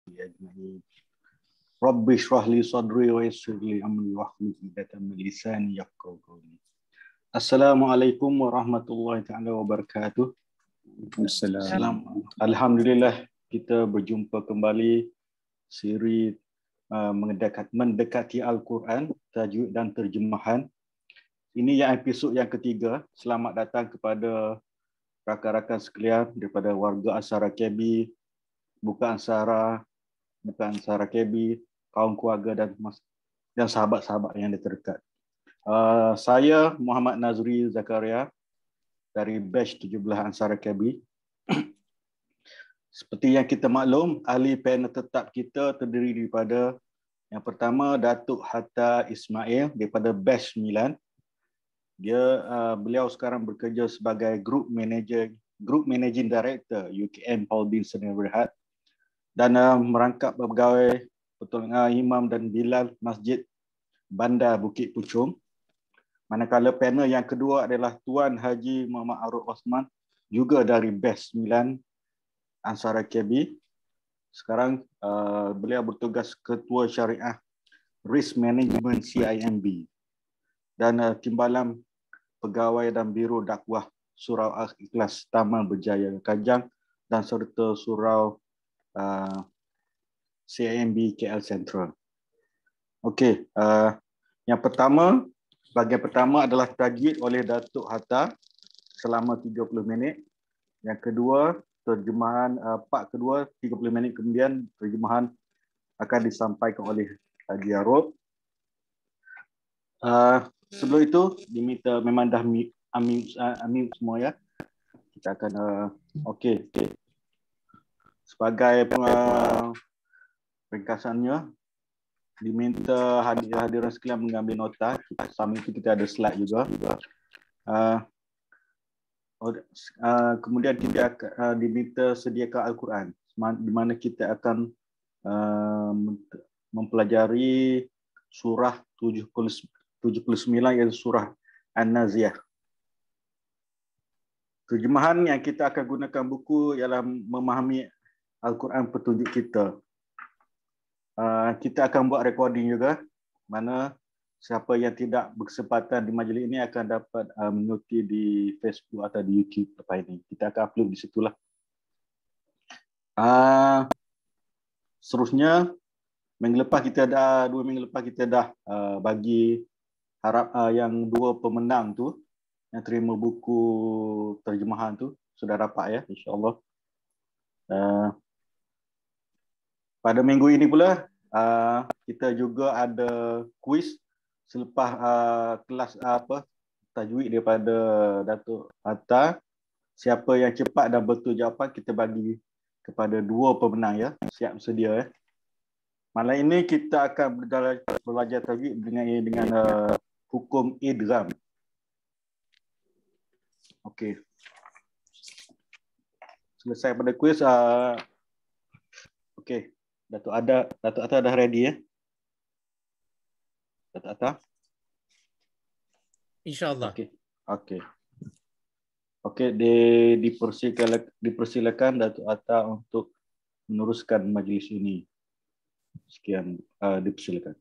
أجمعين رب اشرح لي صدري ويسر لي أمري واحلل عقدة من لساني يفقهوا قولي. Assalamualaikum warahmatullahi taala wabarakatuh. Waalaikumsalam. Alhamdulillah kita berjumpa kembali siri mendekati Al-Quran, tajwid dan terjemahan. Ini yang episod yang ketiga. Selamat datang kepada rakan-rakan sekalian daripada warga Ansara KB, bukan Ansara KB, kaum keluarga dan sahabat-sahabat yang terdekat. Saya Muhammad Nazri Zakaria dari batch 17 Ansara KB. Seperti yang kita maklum, ahli panel tetap kita terdiri daripada yang pertama Datuk Hatta Ismail daripada batch 9. Beliau sekarang bekerja sebagai Group Managing Director UKM Holdings Sdn Bhd dan merangkap pegawai Imam dan Bilal Masjid Bandar Bukit Puchong. Manakala panel yang kedua adalah Tuan Haji Muhammad Arif Osman, juga dari batch 9 Ansara KB. Sekarang beliau bertugas Ketua Syariah Risk Management CIMB dan timbalan pegawai dan biro dakwah Surau Al-Ikhlas Taman Berjaya Kajang dan serta Surau CIMB KL Central. Okey, yang pertama, bahagian pertama adalah tajwid oleh Datuk Hatta selama 30 minit. Yang kedua, terjemahan part kedua 30 minit kemudian terjemahan akan disampaikan oleh Haji Arif. Sebelum itu diminta memang dah amin semua ya. Kita akan okey. Sebagai ringkasannya diminta hadirin sekalian mengambil nota. Sama itu kita ada slide juga. Kemudian kita diminta sediakan Al-Quran di mana kita akan mempelajari surah 79 iaitu surah An-Naziyah. Terjemahan yang kita akan gunakan buku ialah Memahami Al-Quran Petunjuk Kita. Kita akan buat recording juga, mana siapa yang tidak berkesempatan di majlis ini akan dapat mengikuti di Facebook atau di YouTube lepas ini. Kita akan upload di situlah. Seterusnya, 2 minggu lepas kita dah bagi yang 2 pemenang tu yang terima buku terjemahan tu sudah dapat ya, insya-Allah. Pada minggu ini pula kita juga ada kuis selepas kelas tajwid daripada Datuk Hatta. Siapa yang cepat dan betul jawapan kita bagi kepada 2 pemenang ya. Siap sedia ya. Malam ini kita akan belajar tajwid dengan hukum idgham. Okey. Selesai pada kuis. Okey. Datuk Atta dah ready ya? Datuk Atta? InsyaAllah. Okey, dipersilakan Datuk Atta untuk meneruskan majlis ini. Sekian, dipersilakan.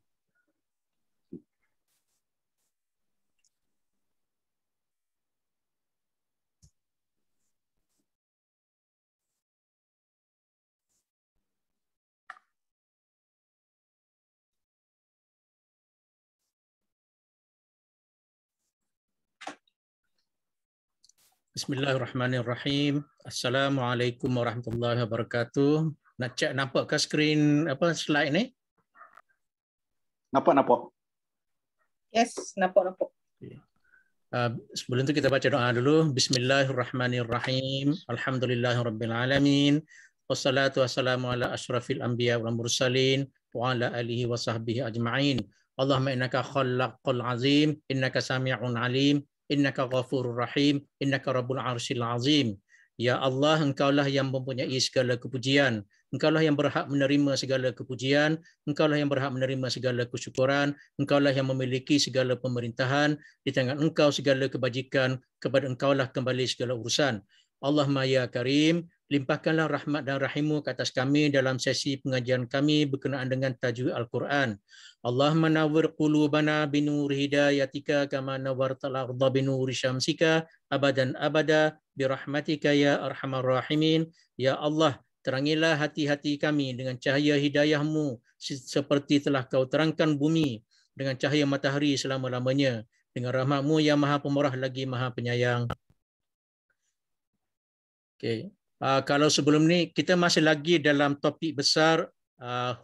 Bismillahirrahmanirrahim. Assalamualaikum warahmatullahi wabarakatuh. Nak cek nampak ke skrin slide ni? Nampak? Yes, nampak. Sebelum tu kita baca doa dulu. Bismillahirrahmanirrahim. Alhamdulillahirabbil alamin. Wassalatu wassalamu ala asyrafil anbiya wal mursalin wa ala alihi wa sahbihi ajma'in. Allahumma innaka khallaqul azim, innaka sami'un alim, innaka ghafurur rahim, innaka rabbul arsyil azim. Ya Allah, Engkaulah yang mempunyai segala kepujian. Engkaulah yang berhak menerima segala kepujian. Engkaulah yang berhak menerima segala kesyukuran. Engkaulah yang memiliki segala pemerintahan. Di tangan Engkau segala kebajikan. Kepada Engkaulah kembali segala urusan. Allahumma ya Karim, Limpahkanlah rahmat dan rahim-Mu ke atas kami dalam sesi pengajian kami berkenaan dengan tajwid Al-Quran. Allahumma nawwir qulubana binuri hidayatika kama nawwartal arda binuri syamsika abadan abada birahmatika ya arhamar rahimin. Ya Allah, terangilah hati-hati kami dengan cahaya hidayah-Mu seperti telah Kau terangkan bumi dengan cahaya matahari selama-lamanya. Dengan rahmat-Mu yang Maha Pemurah lagi Maha Penyayang. Okey. Kalau sebelum ni kita masih lagi dalam topik besar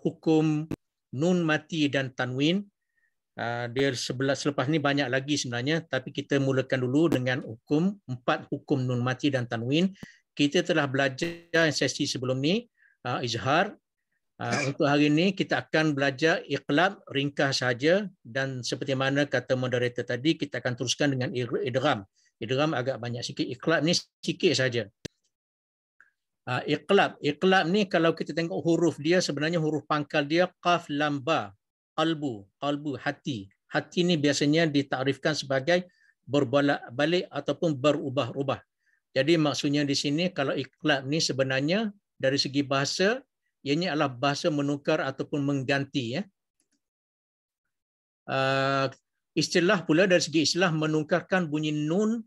hukum nun mati dan tanwin. Dia selepas ni banyak lagi sebenarnya, tapi kita mulakan dulu dengan 4 hukum nun mati dan tanwin. Kita telah belajar sesi sebelum ni izhar. Untuk hari ini kita akan belajar iqlab ringkas saja, dan seperti mana kata moderator tadi, kita akan teruskan dengan idgham. Idgham agak banyak sikit, iqlab ni sikit saja. Iqlab ni kalau kita tengok huruf dia, sebenarnya huruf pangkal dia qaf lam ba, qalbu hati. Hati ni biasanya ditakrifkan sebagai berbolak-balik ataupun berubah-ubah. Jadi maksudnya di sini kalau iqlab ni sebenarnya dari segi bahasa ianya adalah bahasa menukar ataupun mengganti, ya. Istilah pula dari segi istilah menukarkan bunyi nun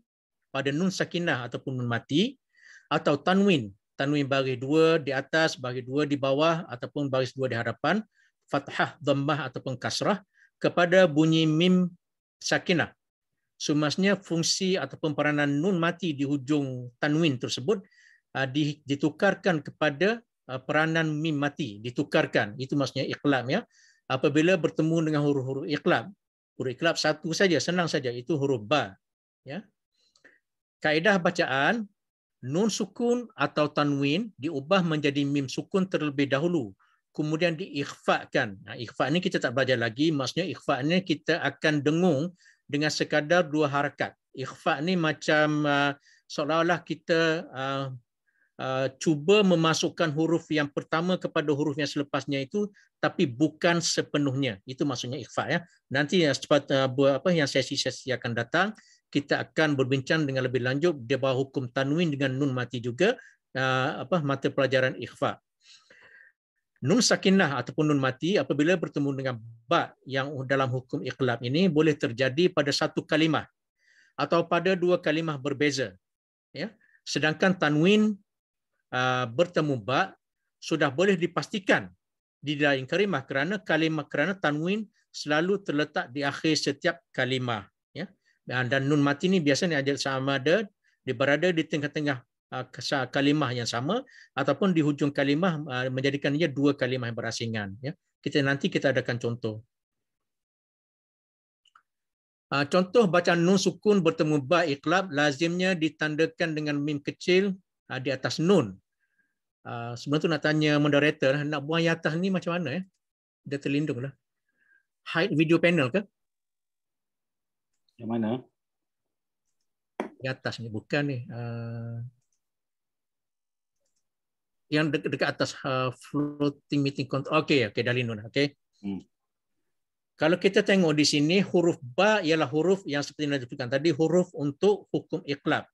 pada nun sakinah ataupun nun mati, atau tanwin baris 2 di atas, baris 2 di bawah ataupun baris 2 di hadapan, fathah, dhammah ataupun kasrah kepada bunyi mim sakinah. Maksudnya fungsi ataupun peranan nun mati di hujung tanwin tersebut ditukarkan kepada peranan mim mati, ditukarkan. Itu maksudnya iqlab, ya. Apabila bertemu dengan huruf-huruf iqlab, huruf iqlab satu saja, senang saja, itu huruf ba, ya. Kaedah bacaan, nun sukun atau tanwin diubah menjadi mim sukun terlebih dahulu, kemudian diikhfakan. Ikhfa ni kita tak belajar lagi, maksudnya ikhfa ni kita akan dengung dengan sekadar 2 harakat. Ikhfa ni macam seolah-olah kita cuba memasukkan huruf yang pertama kepada huruf yang selepasnya itu, tapi bukan sepenuhnya. Itu maksudnya ikhfa, ya. Nanti yang sesi-sesi akan datang, kita akan berbincang dengan lebih lanjut di bawah hukum tanwin dengan nun mati juga, mata pelajaran ikhfa. Nun sakinah ataupun nun mati apabila bertemu dengan ba yang dalam hukum iqlab ini boleh terjadi pada satu kalimah atau pada 2 kalimah berbeza, ya. Sedangkan tanwin bertemu ba sudah boleh dipastikan di dalam kalimah kerana tanwin selalu terletak di akhir setiap kalimah, ya. Dan nun mati ni biasanya sama ada berada di tengah-tengah kalimah yang sama ataupun di hujung kalimah, menjadikannya 2 kalimah yang berasingan, ya. Nanti kita adakan contoh. Contoh bacaan nun sukun bertemu ba iqlab lazimnya ditandakan dengan mim kecil di atas nun. Sebelum tu nak tanya moderator, nak buang yang atas ni macam mana, ya? Dia terlindung dah. Hide video panel ke? Yang mana? Di atas ni, bukan ni. Yang dekat atas floating meeting control. Okey, dah lindung dah. Okey. Kalau kita tengok di sini, huruf ba ialah huruf yang seperti yang disebutkan tadi, huruf untuk hukum iqlab.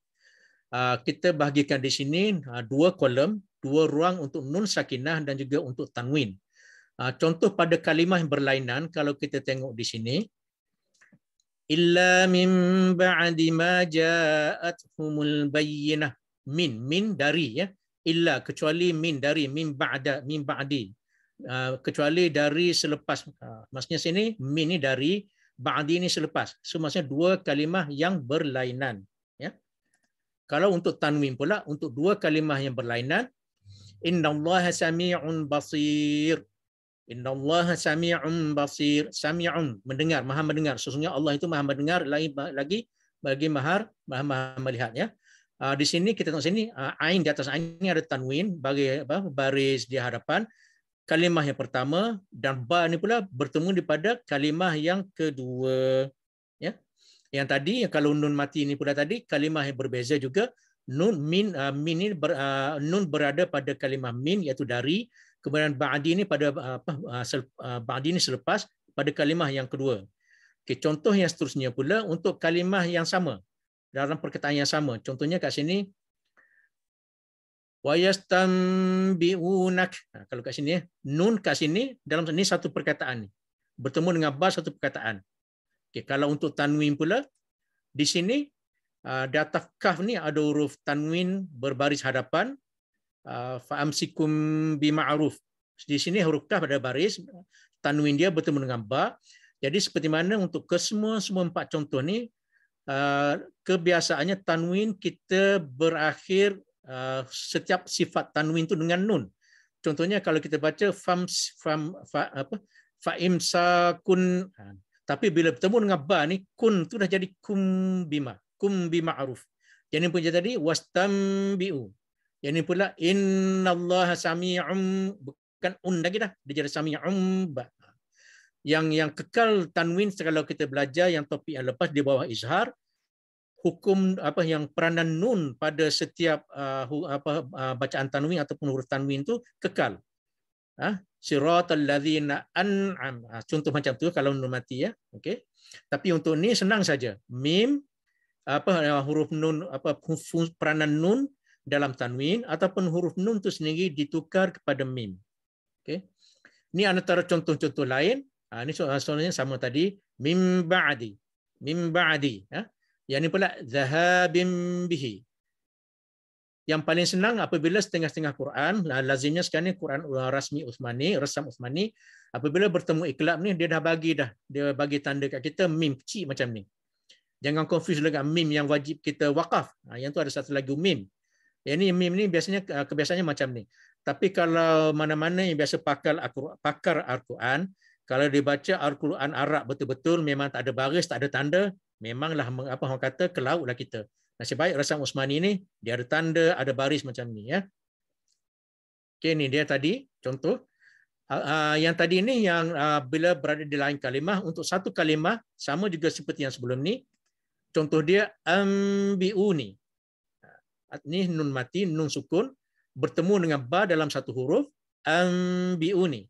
Kita bahagikan di sini 2 kolom, 2 ruang untuk nun sakinah dan juga untuk tanwin. Contoh pada kalimah yang berlainan, kalau kita tengok di sini, illa min ba'di ma ja'athumul bayyinah. Min dari, ya. Illa kecuali min dari, min ba'di. Kecuali dari selepas. Maksudnya sini min ni dari, ba'di ni selepas. So maksudnya 2 kalimah yang berlainan, ya. Kalau untuk tanwin pula, untuk 2 kalimah yang berlainan, innallaha sami'un basir. Innallaha sami'un basir. Sami'un, mendengar, maha mendengar. Sesungguhnya Allah itu maha mendengar, lagi bagi maha melihat, ya. Di sini kita tengok sini, ain di atas ain ini ada tanwin bagi baris di hadapan kalimah yang pertama, dan ba ni pula bertemu pada kalimah yang kedua, ya. Yang tadi kalau nun mati ini pula tadi kalimah yang berbeza juga. Nun ini nun berada pada kalimah min iaitu dari, kemudian ba'di ini pada ba'di ini selepas pada kalimah yang kedua. Okey, contoh yang seterusnya pula untuk kalimah yang sama dalam perkataan yang sama. Contohnya kat sini Wa yastambi'unak. Kalau kat sini nun kat sini dalam ini satu perkataan ni. Bertemu dengan ba satu perkataan. Okey, kalau untuk tanwin pula di sini di atas kaf ni ada huruf tanwin berbaris hadapan, fa'amsikum bima'ruf. Di sini huruf kaf ada baris, tanwin dia bertemu dengan ba. Jadi seperti mana untuk semua empat contoh ni, kebiasaannya tanwin kita berakhir setiap sifat tanwin tu dengan nun. Contohnya kalau kita baca fa'imsakun, tapi bila bertemu dengan ba ni, kun tu dah jadi kum bima'ruf. Yang ini pun jadi wastambi'u. Yang ini pula innallaha sami'um, bukan un lagi dah, dia jadi sami'um ba. Yang kekal tanwin kalau kita belajar yang topik yang lepas di bawah izhar, hukum yang peranan nun pada setiap bacaan tanwin ataupun huruf tanwin tu kekal. Siratal ladzina an'am. Contoh macam tu kalau nun mati ya. Okey. Tapi untuk ni senang saja. Mim huruf nun peranan nun dalam tanwin ataupun huruf nun tu sendiri ditukar kepada mim. Okey. Ni antara contoh-contoh lain. Ini soalnya sama tadi, mim ba'di. Yang ni pula zahabim bihi. Yang paling senang apabila setengah-setengah Quran, lazimnya sekarang ni Quran rasmi Uthmani, resam Uthmani, apabila bertemu iklab ni dia bagi tanda kat kita mim kecil macam ni. Jangan confuse dengan mim yang wajib kita waqaf. Yang tu ada satu lagi mim. Yang ni mim ni biasanya kebiasaannya macam ni. Tapi kalau mana-mana yang biasa pakar Al-Quran, kalau dibaca Al-Quran Arab betul-betul memang tak ada baris, tak ada tanda, memanglah orang kata ke laut lah kita. Nasib baik rasam Uthmani ni dia ada tanda, ada baris macam ni ya. Okey, ni dia tadi contoh. Yang tadi ni yang bila berada di lain kalimah, untuk satu kalimah sama juga seperti yang sebelum ni. Contoh dia ambiuni. Ni nun mati, nun sukun bertemu dengan ba dalam satu huruf, ambiuni.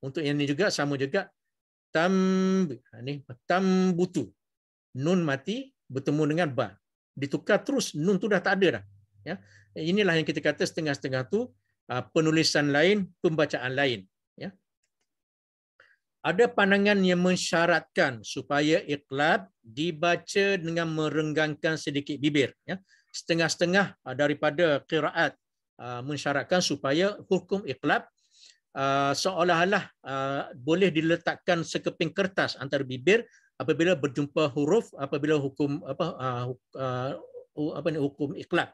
Untuk yang ni juga sama juga, tambutu. Nun mati bertemu dengan ba. Ditukar terus, nun tu dah tak ada dah. Ya. Inilah yang kita kata setengah-setengah tu penulisan lain, pembacaan lain. Ya. Ada pandangan yang mensyaratkan supaya iqlab dibaca dengan merenggangkan sedikit bibir. Ya. Setengah-setengah daripada qiraat mensyaratkan supaya hukum iqlab seolah-olah boleh diletakkan sekeping kertas antara bibir apabila berjumpa huruf, apabila hukum hukum iqlab.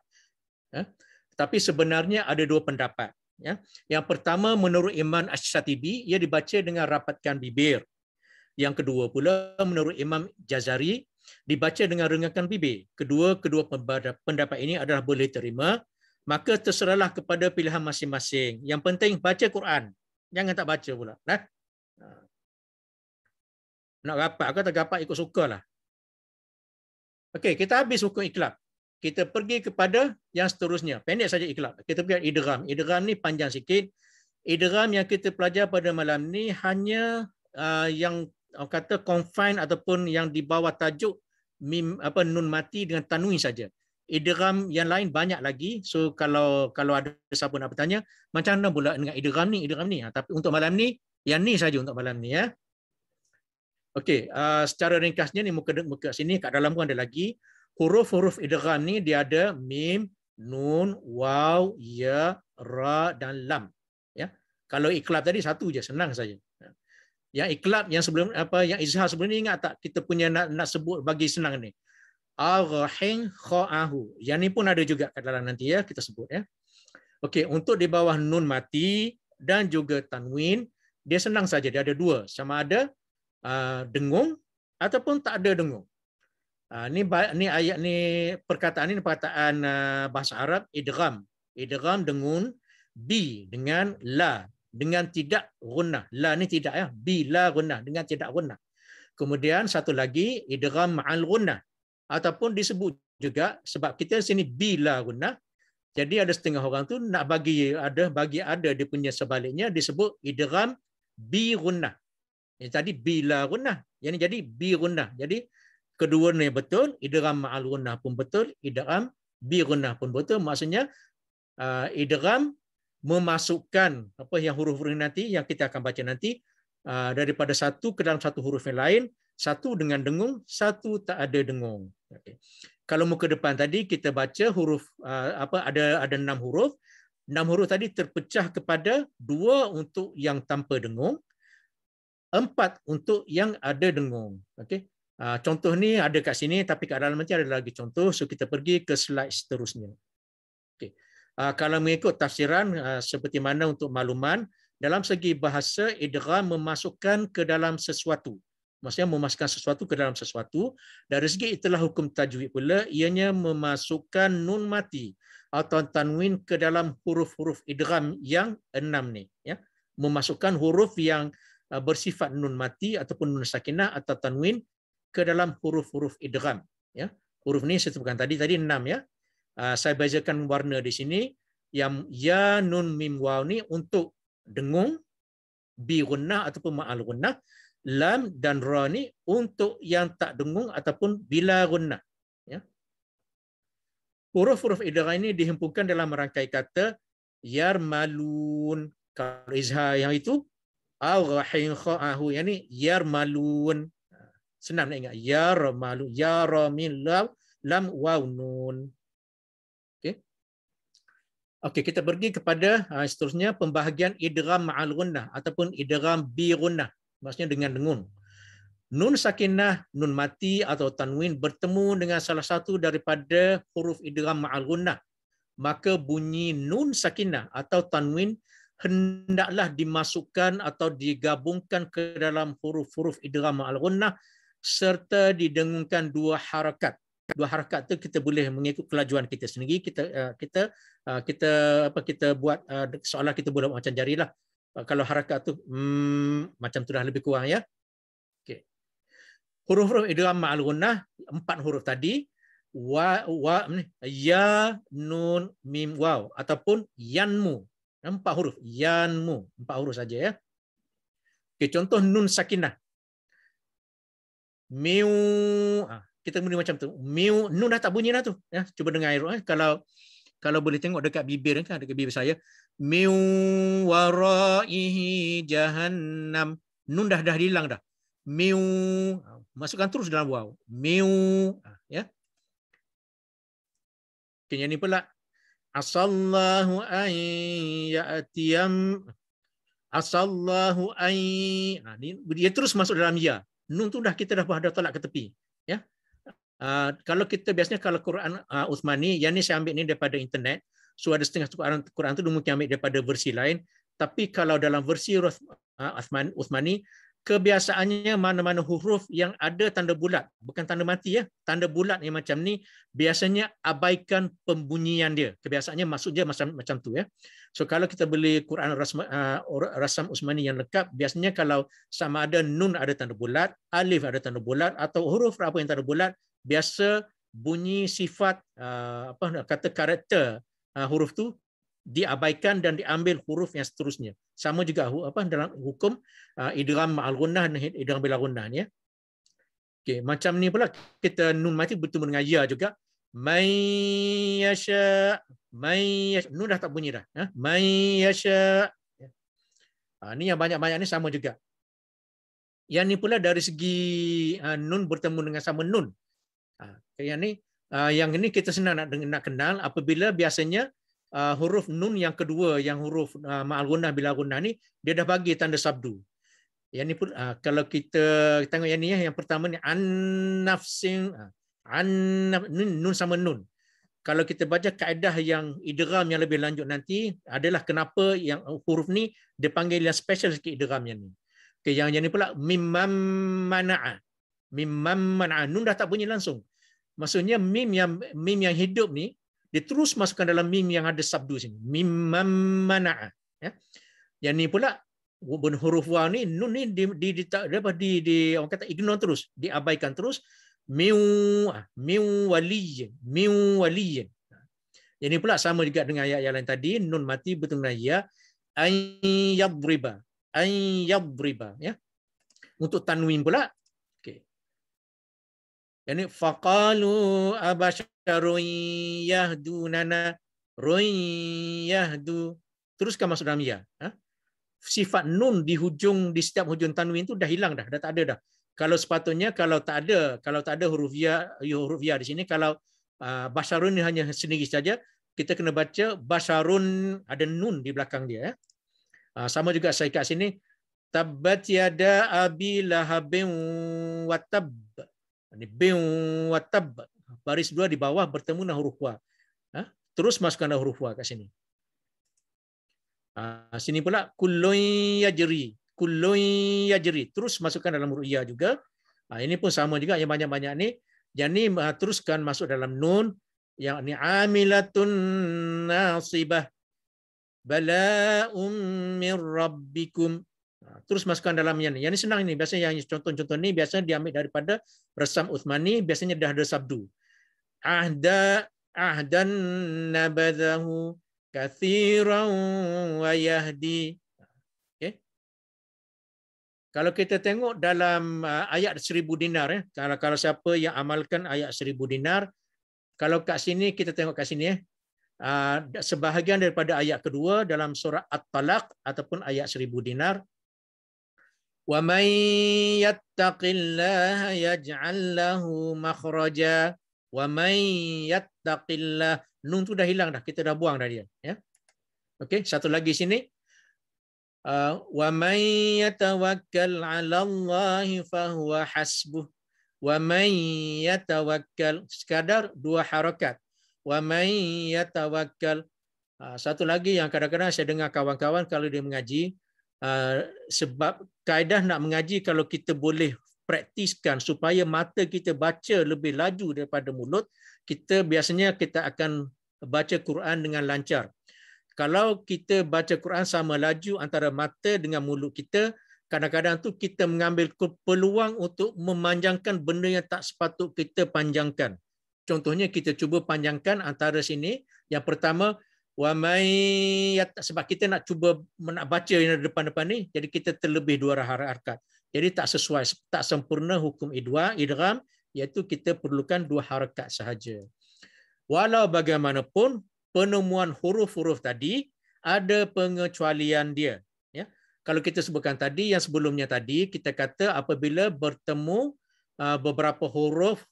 Ya. Tapi sebenarnya ada dua pendapat. Ya. Yang pertama menurut Imam Asy-Syatibi, ia dibaca dengan rapatkan bibir. Yang kedua pula menurut Imam Jazari, dibaca dengan renggangkan bibir. Kedua pendapat ini adalah boleh terima. Maka terserahlah kepada pilihan masing-masing. Yang penting baca Quran. Jangan tak baca pula. Nah? Nak rapat ke tak rapat ikut sukalah. Okey, kita habis hukum iqlab. Kita pergi kepada yang seterusnya. Pendek saja iqlab. Kita pergi idgham. Idgham ni panjang sikit. Idgham yang kita pelajar pada malam ni hanya yang kata confine ataupun yang di bawah tajuk mim nun mati dengan tanwin saja. Idgham yang lain banyak lagi. So kalau ada siapa nak bertanya, macam mana pula dengan idgham ni? Tapi untuk malam ni, yang ni saja untuk malam ni ya. Okey, secara ringkasnya ni muka sini kat dalam pun ada lagi. Huruf-huruf idgham ni dia ada mim, nun, waw, ya, ra dan lam. Ya. Kalau iqlab tadi satu je, senang saja. Yang iqlab yang sebelum yang izhar sebelum ni ingat tak kita punya nak sebut bagi senang ni. Ar-Rahim kha'ahu. Yang ni pun ada juga kat dalam nanti ya kita sebut ya. Okey, untuk di bawah nun mati dan juga tanwin, dia senang saja, dia ada dua, sama ada dengung ataupun tak ada dengung. Ni ayat ni perkataan ni perkataan bahasa Arab idgham. Idgham dengung bi dengan la dengan tidak gunnah. La ni tidak ya, bi la gunnah dengan tidak gunnah. Kemudian satu lagi idgham ma'al gunnah ataupun disebut juga sebab kita sini bi la gunnah. Jadi ada setengah orang tu nak bagi ada dia punya sebaliknya disebut idgham bi gunnah. Tadi bi la gunnah. Yang ni jadi bi gunnah. Jadi kedua ni betul, idgham ma'al gunnah pun betul, idgham bi gunnah pun betul. Maksudnya idgham memasukkan apa yang huruf-huruf nanti yang kita akan baca nanti daripada satu ke dalam satu huruf yang lain, satu dengan dengung, satu tak ada dengung. Okay. Kalau muka depan tadi kita baca huruf ada 6 huruf. 6 huruf tadi terpecah kepada 2 untuk yang tanpa dengung, 4 untuk yang ada dengung. Okey. Contoh ni ada kat sini tapi kat dalam nanti ada lagi contoh. So kita pergi ke slide seterusnya. Okey. Kalau mengikut tafsiran seperti mana untuk makluman, dalam segi bahasa idgham memasukkan ke dalam sesuatu. Maksudnya memasukkan sesuatu ke dalam sesuatu. Dari segi itulah hukum tajwid pula, ianya memasukkan nun mati atau tanwin ke dalam huruf-huruf idgham yang 6 ni. Ya. Memasukkan huruf yang bersifat nun mati ataupun nun sakinah atau tanwin ke dalam huruf-huruf idgham. Ya. Huruf ni saya sebutkan tadi 6 ya. Saya bezakan warna di sini. Yang ya, nun, mim, waw ni untuk dengung, bi gunnah ataupun ma'al gunnah. Lam dan ra ni untuk yang tak dengung ataupun bila gunnah. Ya. Huruf-huruf idgham ini dihimpunkan dalam rangkai kata yarmalun. Kalau izhar yang itu al-ghahin kha'ahu, yang ni yarmalun. Senang nak ingat. Yarmalun, yaramin lam waw nun. Okey. Okey, kita pergi kepada seterusnya pembahagian idgham ma'al gunnah ataupun idgham bi gunnah. Maksudnya dengan dengung. Nun sakinah, nun mati atau tanwin bertemu dengan salah satu daripada huruf idgham ma'al gunnah. Maka bunyi nun sakinah atau tanwin hendaklah dimasukkan atau digabungkan ke dalam huruf-huruf idgham ma'al gunnah serta didengungkan 2 harakat. 2 harakat tu kita boleh mengikut kelajuan kita sendiri. Kita buat soalan kita boleh macam jarilah. Kalau harakat tu macam tu dah lebih kurang ya. Okey. Huruf-huruf idgham ma'al gunnah 4 huruf tadi ya, nun, mim, waw ataupun yanmu. 4 huruf yanmu, 4 huruf saja ya. Okey, contoh nun sakinah. Miu, kita bunyi macam tu. Miu, nun dah tak bunyi dah tu ya. Cuba dengar kalau boleh tengok dekat bibir kan, dekat bibir saya. Min waraihi jahannam. Nun dah hilang dah. Min, masukkan terus dalam waw. Min, ya. Okey, yang ni pula asallahu an ya'tiyam asallahu an. Ni dia terus masuk dalam ya. Nun tu kita dah tolak ke tepi, ya. Kalau kita biasanya kalau Quran Uthmani, yang ni saya ambil ni daripada internet. So ada setengah Quran tu mungkin ambil daripada versi lain. Tapi kalau dalam versi Uthmani, kebiasaannya mana-mana huruf yang ada tanda bulat, bukan tanda mati ya, tanda bulat yang macam ni biasanya abaikan pembunyian dia. Kebiasaannya maksud dia macam tu ya. So kalau kita beli Quran Rasam Uthmani yang lengkap, biasanya kalau sama ada nun ada tanda bulat, alif ada tanda bulat atau huruf apa yang tanda bulat, biasa bunyi sifat karakter huruf tu diabaikan dan diambil huruf yang seterusnya. Sama juga dalam hukum idgham ma'al gunnah dan idgham bila gunnah ni ya. Okey, macam ni pula kita nun mati bertemu dengan ya juga. May yasha, nun dah tak bunyi dah. May yasha. Ni yang banyak-banyak ni sama juga. Yang ni pula dari segi nun bertemu dengan sama nun. Yang ini kita senang nak kenal apabila biasanya huruf nun yang kedua, yang huruf ma'al gunnah bila gunnah ni dia dah bagi tanda sabdu. Yang ni pun kalau kita tengok yang ni yang pertama ni an-nafsin, nun sama nun. Kalau kita baca kaedah yang idgham yang lebih lanjut nanti adalah kenapa yang huruf ni dipanggil yang special sikit idghamnya ni. Okay, yang ni pula mimman mana'a. Mimman mana'a, nun dah tak bunyi langsung. Maksudnya mim yang hidup ni dia terus masukkan dalam mim yang ada sabdu sini. Mimman mana'a. Ya. Yang ni pula huruf waw ni nun ni orang kata ignore terus, diabaikan terus. Min waliyin. Yang ni pula sama juga dengan ayat yang lain tadi, nun mati bertemu dengan ya. An yadriba ya. Untuk tanwin pula Yani faqalu abasharun yahdunana yahdu. Teruskan masuk dalam ya. Sifat nun di setiap hujung tanwin itu dah hilang dah tak ada dah. Kalau sepatutnya kalau tak ada huruf ya di sini, kalau basyarun hanya sendiri saja, kita kena baca basyarun ada nun di belakang dia. Sama juga saya kat sini, tabbat yada abi lahabin watab. Ini bin watab. Baris dua di bawah bertemu dengan huruf wa. Terus masukkan huruf wa kat sini. Sini pula kullun yajri. Terus masukkan dalam huruf ya juga. Ini pun sama juga yang banyak-banyak ni. Jadi teruskan masuk dalam nun yang ni amilatun nasibah. Bala'um min rabbikum. Terus masukkan dalam yang ni. Yang ni senang ini. Biasanya yang contoh-contoh ni biasanya diambil daripada Resam Uthmani, biasanya dah ada sabdu. Ahdan nabadahu kathiran wa yahdi. Okay. Kalau kita tengok dalam ayat 1000 dinar, kalau siapa yang amalkan ayat 1000 dinar, kalau kat sini kita tengok kat sini, sebahagian daripada ayat kedua dalam surah At-Talaq ataupun ayat 1000 dinar, wa may yattaqillaha yaj'al lahu makhraja. Wa may yattaqillah, nun tu dah hilang dah, kita dah buang dah dia, ya. Okey, satu lagi sini, wa may yatawakkal 'ala Allahi fa huwa hasbuh. Wa may yatawakkal, sekadar dua harakat. Wa may yatawakkal. Satu lagi yang kadang-kadang saya dengar kawan-kawan kalau dia mengaji, sebab kaedah nak mengaji, kalau kita boleh praktiskan supaya mata kita baca lebih laju daripada mulut, biasanya kita akan baca Quran dengan lancar. Kalau kita baca Quran sama laju antara mata dengan mulut kita, kadang-kadang tu kita mengambil peluang untuk memanjangkan benda yang tak sepatut kita panjangkan. Contohnya kita cuba panjangkan antara sini, yang pertama wa may, sebab kita nak cuba nak baca yang depan-depan ni, jadi kita terlebih dua harakat. Jadi tak sesuai, tak sempurna hukum idgham, iaitu kita perlukan dua harakat sahaja. Walau bagaimanapun, penemuan huruf-huruf tadi ada pengecualian dia. Ya. Kalau kita sebutkan tadi, yang sebelumnya tadi, kita kata apabila bertemu beberapa huruf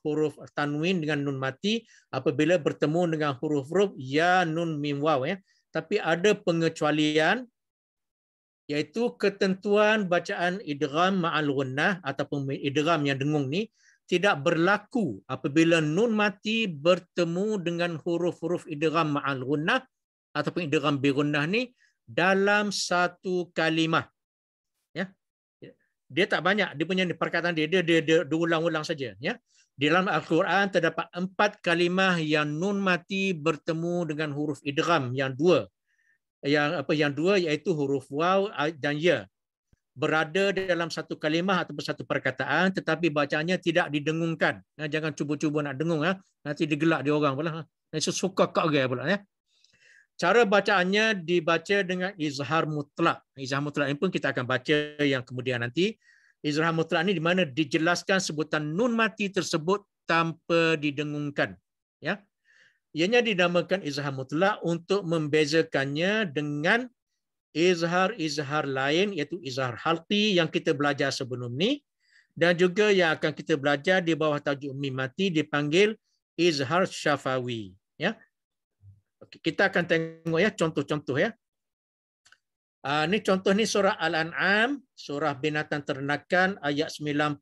tanwin dengan nun mati, apabila bertemu dengan huruf-huruf ya, nun, mim, waw. Ya. Tapi ada pengecualian, iaitu ketentuan bacaan idgham ma'al gunnah ataupun idgham yang dengung ni tidak berlaku apabila nun mati bertemu dengan huruf-huruf idgham ma'al gunnah ataupun idgham bi gunnah ni dalam satu kalimah. Ya. Dia tak banyak, dia punya perkataan dia ulang-ulang saja, ya. Di dalam Al-Quran terdapat 4 kalimah yang nun mati bertemu dengan huruf idgham yang dua. Yang dua iaitu huruf waw dan ya, berada dalam satu kalimah ataupun satu perkataan, tetapi bacaannya tidak didengungkan. Jangan cuba-cuba nak dengung, nanti digelak dia orang pula. Suka kak gaya pula, ya. Cara bacaannya dibaca dengan izhar mutlak. Izhar mutlak ini pun kita akan baca yang kemudian nanti. Izhar mutlak ini di mana dijelaskan sebutan nun mati tersebut tanpa didengungkan, ya. Ianya dinamakan izhar mutlak untuk membezakannya dengan izhar lain, iaitu izhar halqi yang kita belajar sebelum ni, dan juga yang akan kita belajar di bawah tajuk mim mati dipanggil izhar syafawi, ya. Kita akan tengok, ya, contoh-contoh, ya. Ini contoh ni surah Al-An'am, surah binatang ternakan, ayat 99.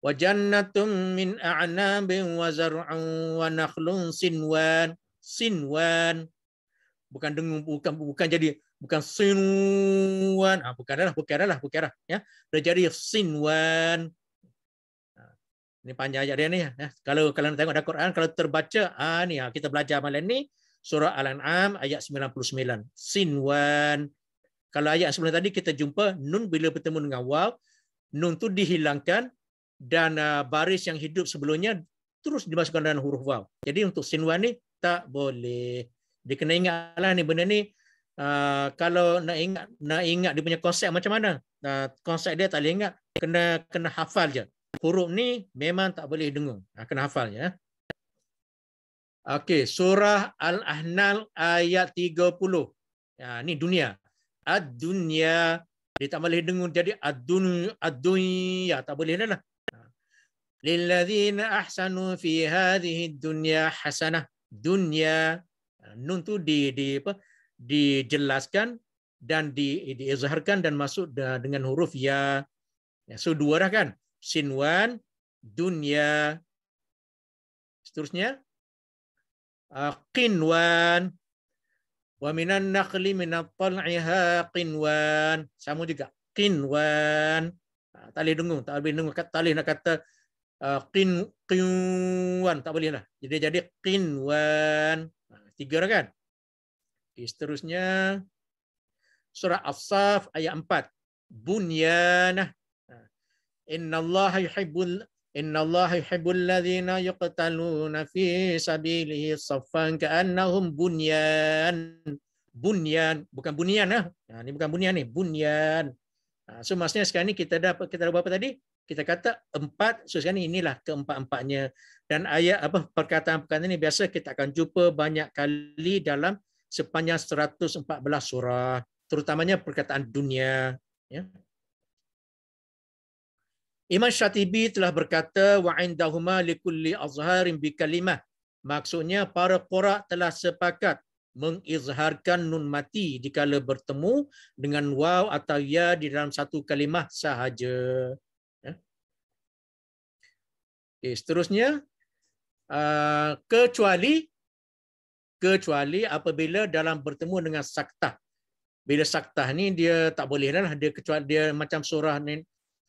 Wa jannatum min a'nabin wa zar'un wa nakhlun sinwan. Sinwan. Bukan dengung, bukan jadi bukan sinwan. Bukan dah, ya. Dah jadi sinwan. Ini panjang ayat dia ni, ya. Kalau nak tengok dalam Quran, kalau terbaca, ni kita belajar malam ni surah Al-An'am ayat 99. Sinwan. Kalau ayat sebelum tadi kita jumpa nun bila bertemu dengan waw, nun tu dihilangkan dan baris yang hidup sebelumnya terus dimasukkan dalam huruf waw. Jadi untuk sinwan ni tak boleh. Dia kena ingatlah ni benda ni. Kalau nak ingat dia punya konsep macam mana? Konsep dia tak boleh ingat, kena hafal je. Huruf ni memang tak boleh dengung. Kena hafal je. Okey, surah Al-Ahnal ayat 30. Ya, ini dunia. Ad-dunya. Dia tak boleh dengung jadi ad-dunya. Tak boleh dah lah. Lilladzina ahsanu fi hadhihi dunya hasanah. Dunya. Nun tu dijelaskan dan diizharkan dan masuk dengan huruf ya. So dua dah kan. Sinwan, dunya. Seterusnya. Qinwan. Wa minan naqli minat tal'iha qinwan. Sama juga. Qinwan. Tak boleh dengung. Tak boleh dengung. Tak boleh nak kata qinwan. Tak boleh lah. Jadi qinwan. 3 dah kan? Okay, seterusnya. Surah As-Saf ayat 4. Bunyanah. Innallaha yuhibbul ladzina yuqtaluna fi sabilihi saffan ka'annahum bunyan. Bunyan, bukan bunyan lah. Ini bukan bunyan ni, bunyan. So maksudnya sekarang ni kita dah berapa tadi? Kita kata 4, so sekarang ni inilah keempat-empatnya. Dan ayat perkataan-perkataan ini biasa kita akan jumpa banyak kali dalam sepanjang 114 surah, terutamanya perkataan dunia, ya. Imam Syatibi telah berkata wa indahuma likulli azharin bi kalimah. Maksudnya para qura telah sepakat mengizharkan nun mati dikala bertemu dengan waw atau ya di dalam satu kalimah sahaja. Ya. Okay, seterusnya kecuali apabila dalam bertemu dengan saktah. Bila saktah ni dia tak boleh lah, dia kecuali dia macam surah ni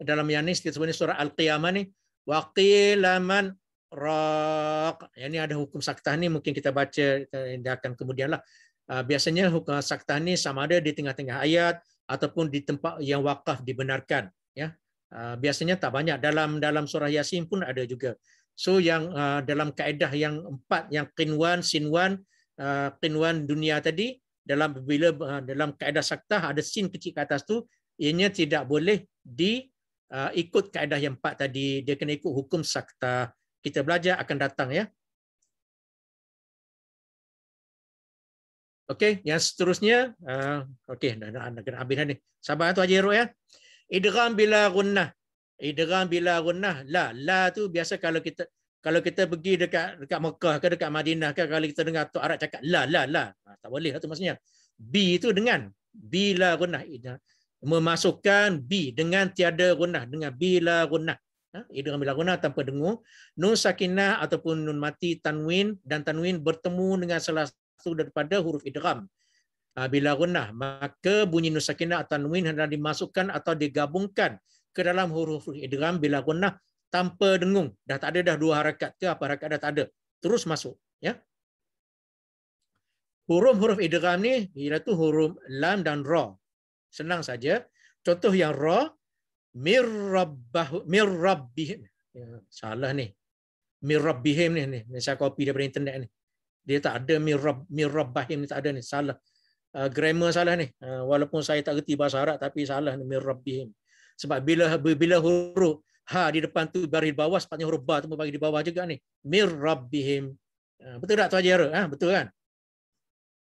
dalam yang ni sebenarnya surah Al-Qiyamah ni waqilaman raq. Yang ni ada hukum saktah ni mungkin kita baca dia akan kemudianlah. Biasanya hukum saktah ni sama ada di tengah-tengah ayat ataupun di tempat yang waqaf dibenarkan, ya. Biasanya tak banyak, dalam surah Yasin pun ada juga. So yang dalam kaedah yang 4 yang qinwan, sinwan, qinwan dunia tadi, dalam kaedah saktah ada sin kecil ke atas tu, ianya tidak boleh ikut kaedah yang 4 tadi, dia kena ikut hukum saktah. Kita belajar akan datang, ya. Okey, yang seterusnya okey, dah kena habis dah ni. Sabar tu Haji Herok, ya. Idgham bila gunnah. Idgham bila gunnah. La tu biasa kalau kita pergi dekat Mekah ke dekat Madinah ke, kalau kita dengar Tok Arab cakap la. Tak boleh lah tu maksudnya. B itu dengan bila gunnah. Memasukkan B dengan tiada gunnah, dengan bila gunnah. Idgham bila gunnah tanpa dengung. Nun sakinah ataupun nun mati tanwin, dan tanwin bertemu dengan salah satu daripada huruf idgham. Bila gunnah, maka bunyi nun sakinah atau tanwin hendak dimasukkan atau digabungkan ke dalam huruf idgham bila gunnah tanpa dengung. Dah tak ada dah 2 harakat ke apa harakat dah tak ada. Terus masuk, ya. Huruf idgham ni iaitu huruf lam dan ra. Senang saja. Contoh yang ra, mir rabbihim. Ya, salah ni. Mir rabbihim ni. Saya copy daripada internet ni. Dia tak ada mir rabbihim ni, tak ada ni. Salah. Grammar salah ni. Walaupun saya tak reti bahasa Arab tapi salah ni, mir rabbihim. Sebab bila huruf ha di depan tu baris bawah, sepatutnya huruf ba tu bagi di bawah juga ni. Mir rabbihim. Betul tak tu Haji Herok? Betul kan?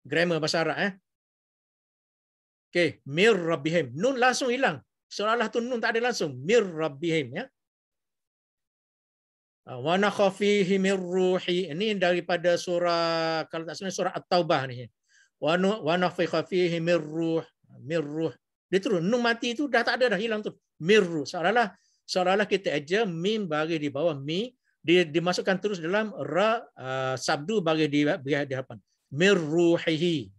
Grammar bahasa Arab, Okey, mir rabbihim. Nun langsung hilang. Seolah-olah tu nun tak ada langsung. Mir rabbihim, ya. Wa nakhafihi mir ruhi. Ini daripada surah, kalau tak salah surah At-Taubah ni. Wa nakhafihi mir ruh. Dia terus nun mati tu dah tak ada dah, hilang tu. Mir ruh. Seolah-olah kita aja mim bagi di bawah mi, dia dimasukkan terus dalam ra, sabdu bagi di hadapan. Mir ruhihi.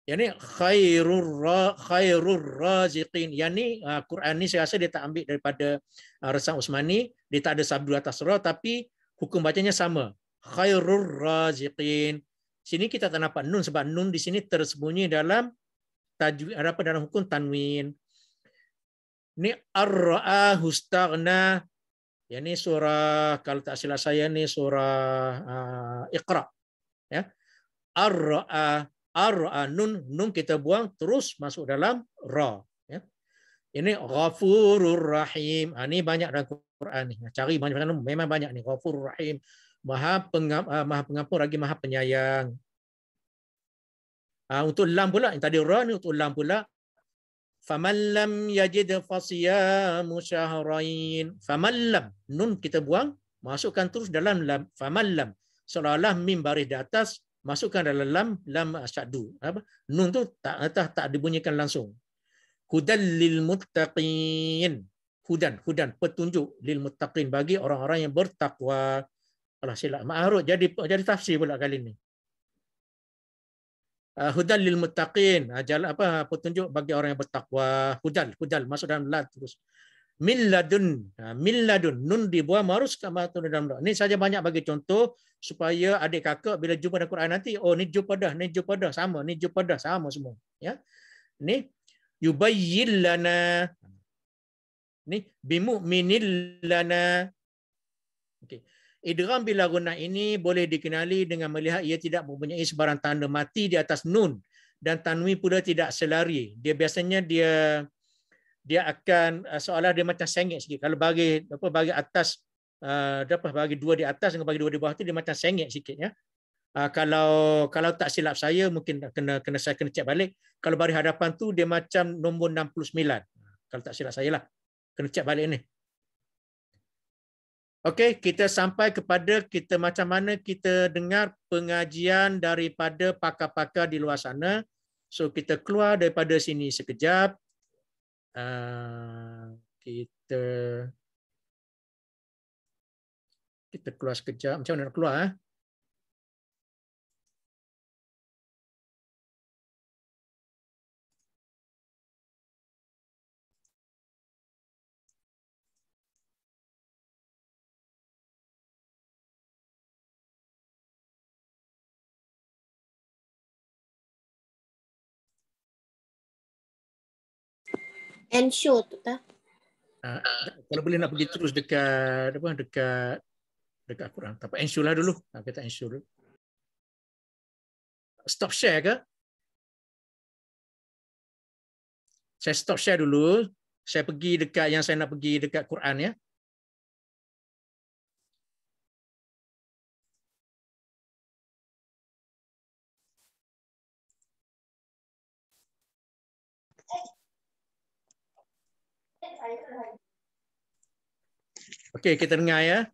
Yang ni khairur raziqin. Yang ni Quran ni saya rasa dia tak ambil daripada Resam Usmani. Dia tak ada sabdu atas ra, tapi hukum bacanya sama. Khairur raziqin. Sini kita tak nampak nun sebab nun di sini tersembunyi dalam tajwid, dalam hukum tanwin. Ni ar-ra'ahu istaghna. Yang ni surah, kalau tak silap saya ni surah Iqra. Ya. Ar-ra'a nun kita buang terus masuk dalam ra, ya. Ini ghafurur rahim. Ini banyak dalam Quran ni. Cari banyak, memang banyak ni ghafurur rahim. Maha pengampun lagi Maha penyayang. Untuk lam pula, yang tadi ra ni untuk lam pula. Faman lam yajid fasiyamu syahrain. Faman lam, nun kita buang, masukkan terus dalam lam. Faman lam, seolah-olah mim baris di atas, masukkan dalam lam syaddu. Apa? Nun tu tak dibunyikan langsung. Hudan lil muttaqin. Hudan petunjuk lil muttaqin bagi orang-orang yang bertakwa. Allah silap ma'ruf jadi tafsir pula kali ni. Hudan lil muttaqin, jalan apa petunjuk bagi orang yang bertakwa. Hudal masuk dalam lam terus. Min ladun nun dibuang marus kama tu dalam lam. Ni saja banyak bagi contoh supaya adik kakak bila jumpa dalam Quran nanti, oh ni jupadah sama, ni jupadah sama semua, ya. Ni yubayyin lana, ni bimu'minil lana. Okey. Idgham bila gunnah ini boleh dikenali dengan melihat ia tidak mempunyai sebarang tanda mati di atas nun dan tanwin pula tidak selari. Dia biasanya dia akan seolah dia macam sengit sikit. Kalau bagi atas bagi dua di atas dengan bagi dua di bawah tu dia macam sengit sikit, ya. Kalau tak silap saya mungkin saya kena cek balik. Kalau baris hadapan tu dia macam nombor 69. Kalau tak silap saya lah. Kena cek balik ni. Okey, kita sampai kepada kita macam mana kita dengar pengajian daripada pakar-pakar di luar sana. So kita keluar daripada sini sekejap. Kita keluar sekejap. Macam mana nak keluar? And show tu tak? Kalau boleh nak pergi terus dekat Quran. Tapi ensure lah dulu. Kita ensure dulu. Stop share ke? Saya stop share dulu. Saya pergi dekat yang saya nak pergi dekat Quran, ya. Okey, kita dengar, ya.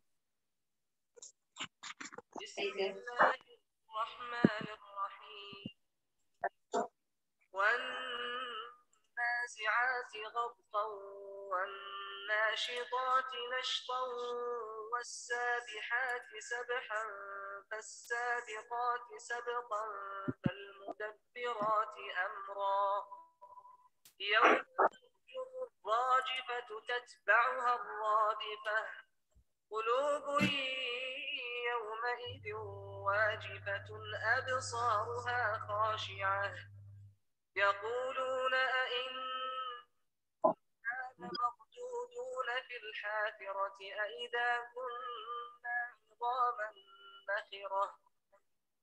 والنازعات غرقا والناشطات نشطا والسابحات سبحا فالسابقات سبقا فالمدبرات أمرا يوم ترجف الراجفة تتبعها الرادفة قلوب يومئذ واجفة أبصارها خاشعة يقولون أئنا لمردودون في الحافرة أئذا كنا عظاما نخرة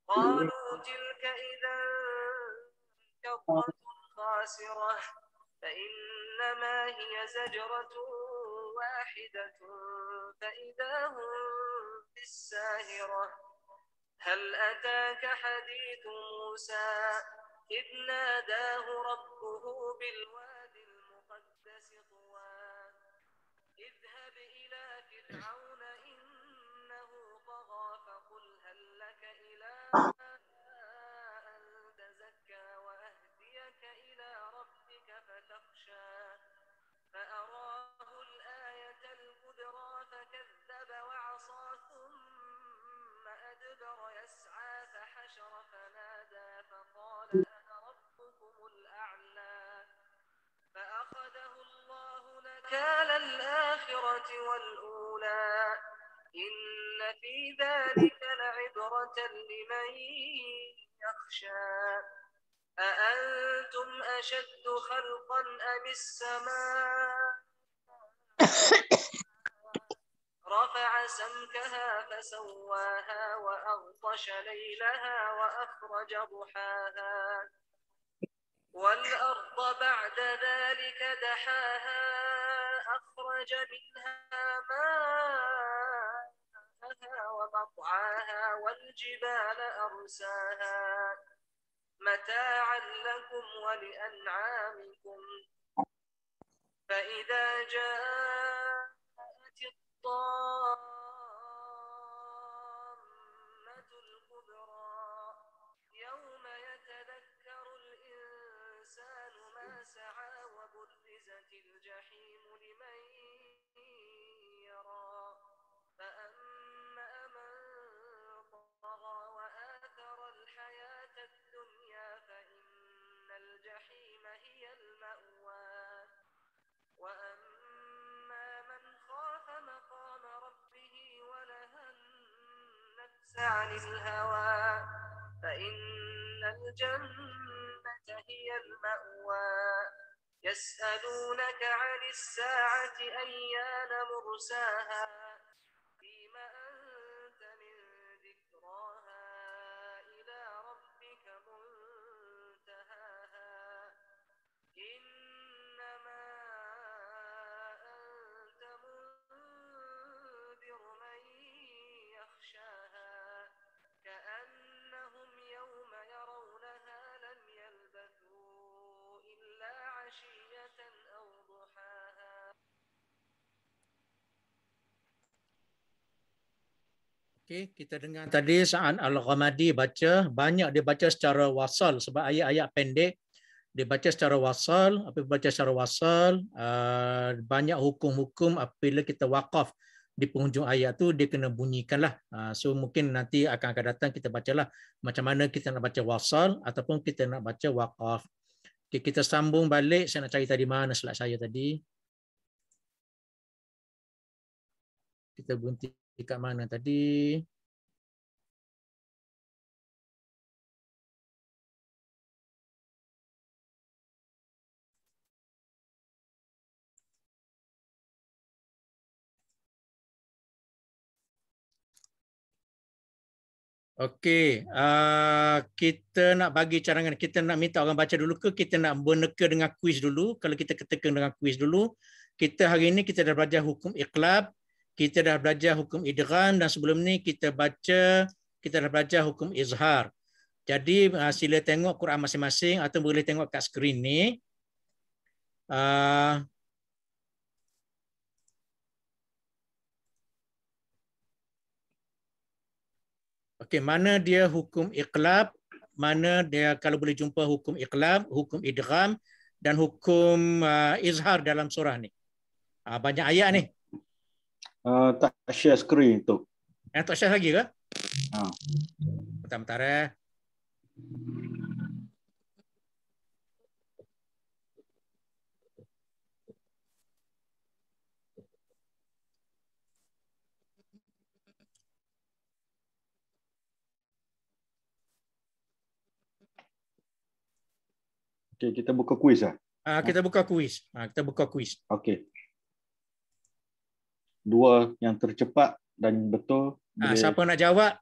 قالوا تلك إذا كرة خاسرة فإنما هي زجرة واحدة فإذا هم بالساهرة هل أتاك حديث موسى إذ ناداه ربه بالوادي المقدس طوى اذهب إلى فرعون إنه طغى فقل هل لك إلى أن تزكى وأهديك إلى ربك فتخشى فأراه الآية الكبرى فكذب وعصى ثم أدبر يسعى فحشر فنادى فقال فأخذه الله نكال الآخرة والأولى إن في ذلك لعبرة لمن يخشى أأنتم أشد خلقا أم السماء رفع سمكها فسواها وأغطش ليلها وأخرج ضحاها والأرض بعد ذلك دحاها أخرج منها ماءها وقطعاها والجبال أرساها متاعا لكم ولأنعامكم فإذا جاءت الطامة الكبرى يوم يتذكر الإنسان ما سعى وبرزت الجحيم لمن يرى فأما من طغى وآثر الحياة الدنيا فإن الجحيم هي المأوى وأما من خاف مقام ربه ونهى النفس عن الهوى فإن الجنة هي المأوى يسألونك عن الساعة أيان مرساها فيما أنت من ذكراها إلى ربك منتهاها إنما أنت منذر من يخشاها كأنهم يوم يرونها لم يلبثوا إلا عشية أو ضحاها. Okey, kita dengar tadi Sa'an Al-Ghamadi baca, banyak dia baca secara wasal sebab ayat-ayat pendek dia baca secara wasal. Apabila baca secara wasal, banyak hukum-hukum apabila kita waqaf di penghujung ayat tu dia kena bunyikanlah. So mungkin nanti akan datang kita bacalah macam mana kita nak baca wasal ataupun kita nak baca waqaf. Okay, kita sambung balik. Saya nak cari tadi mana slide saya tadi. Kita berhenti kat mana tadi? Okey, kita nak bagi cadangan. Kita nak minta orang baca dulu ke kita nak berneka dengan kuis dulu? Kalau kita ketekan dengan kuis dulu, kita hari ini kita dah belajar hukum iqlab, kita dah belajar hukum idgham dan sebelum ni kita dah belajar hukum izhar. Jadi sila tengok Quran masing-masing atau boleh tengok kat skrin ni. Okey, mana dia hukum iqlab, mana dia kalau boleh jumpa hukum iqlab, hukum idgham dan hukum izhar dalam surah ni. Banyak ayat ni. Tak share screen tu. Tak share lagi ke? Ha. Bentar-bentar . Okey, kita buka kuis lah. Kita buka kuis. Kita buka kuis. Okey. Dua yang tercepat dan betul. Siapa nak jawab?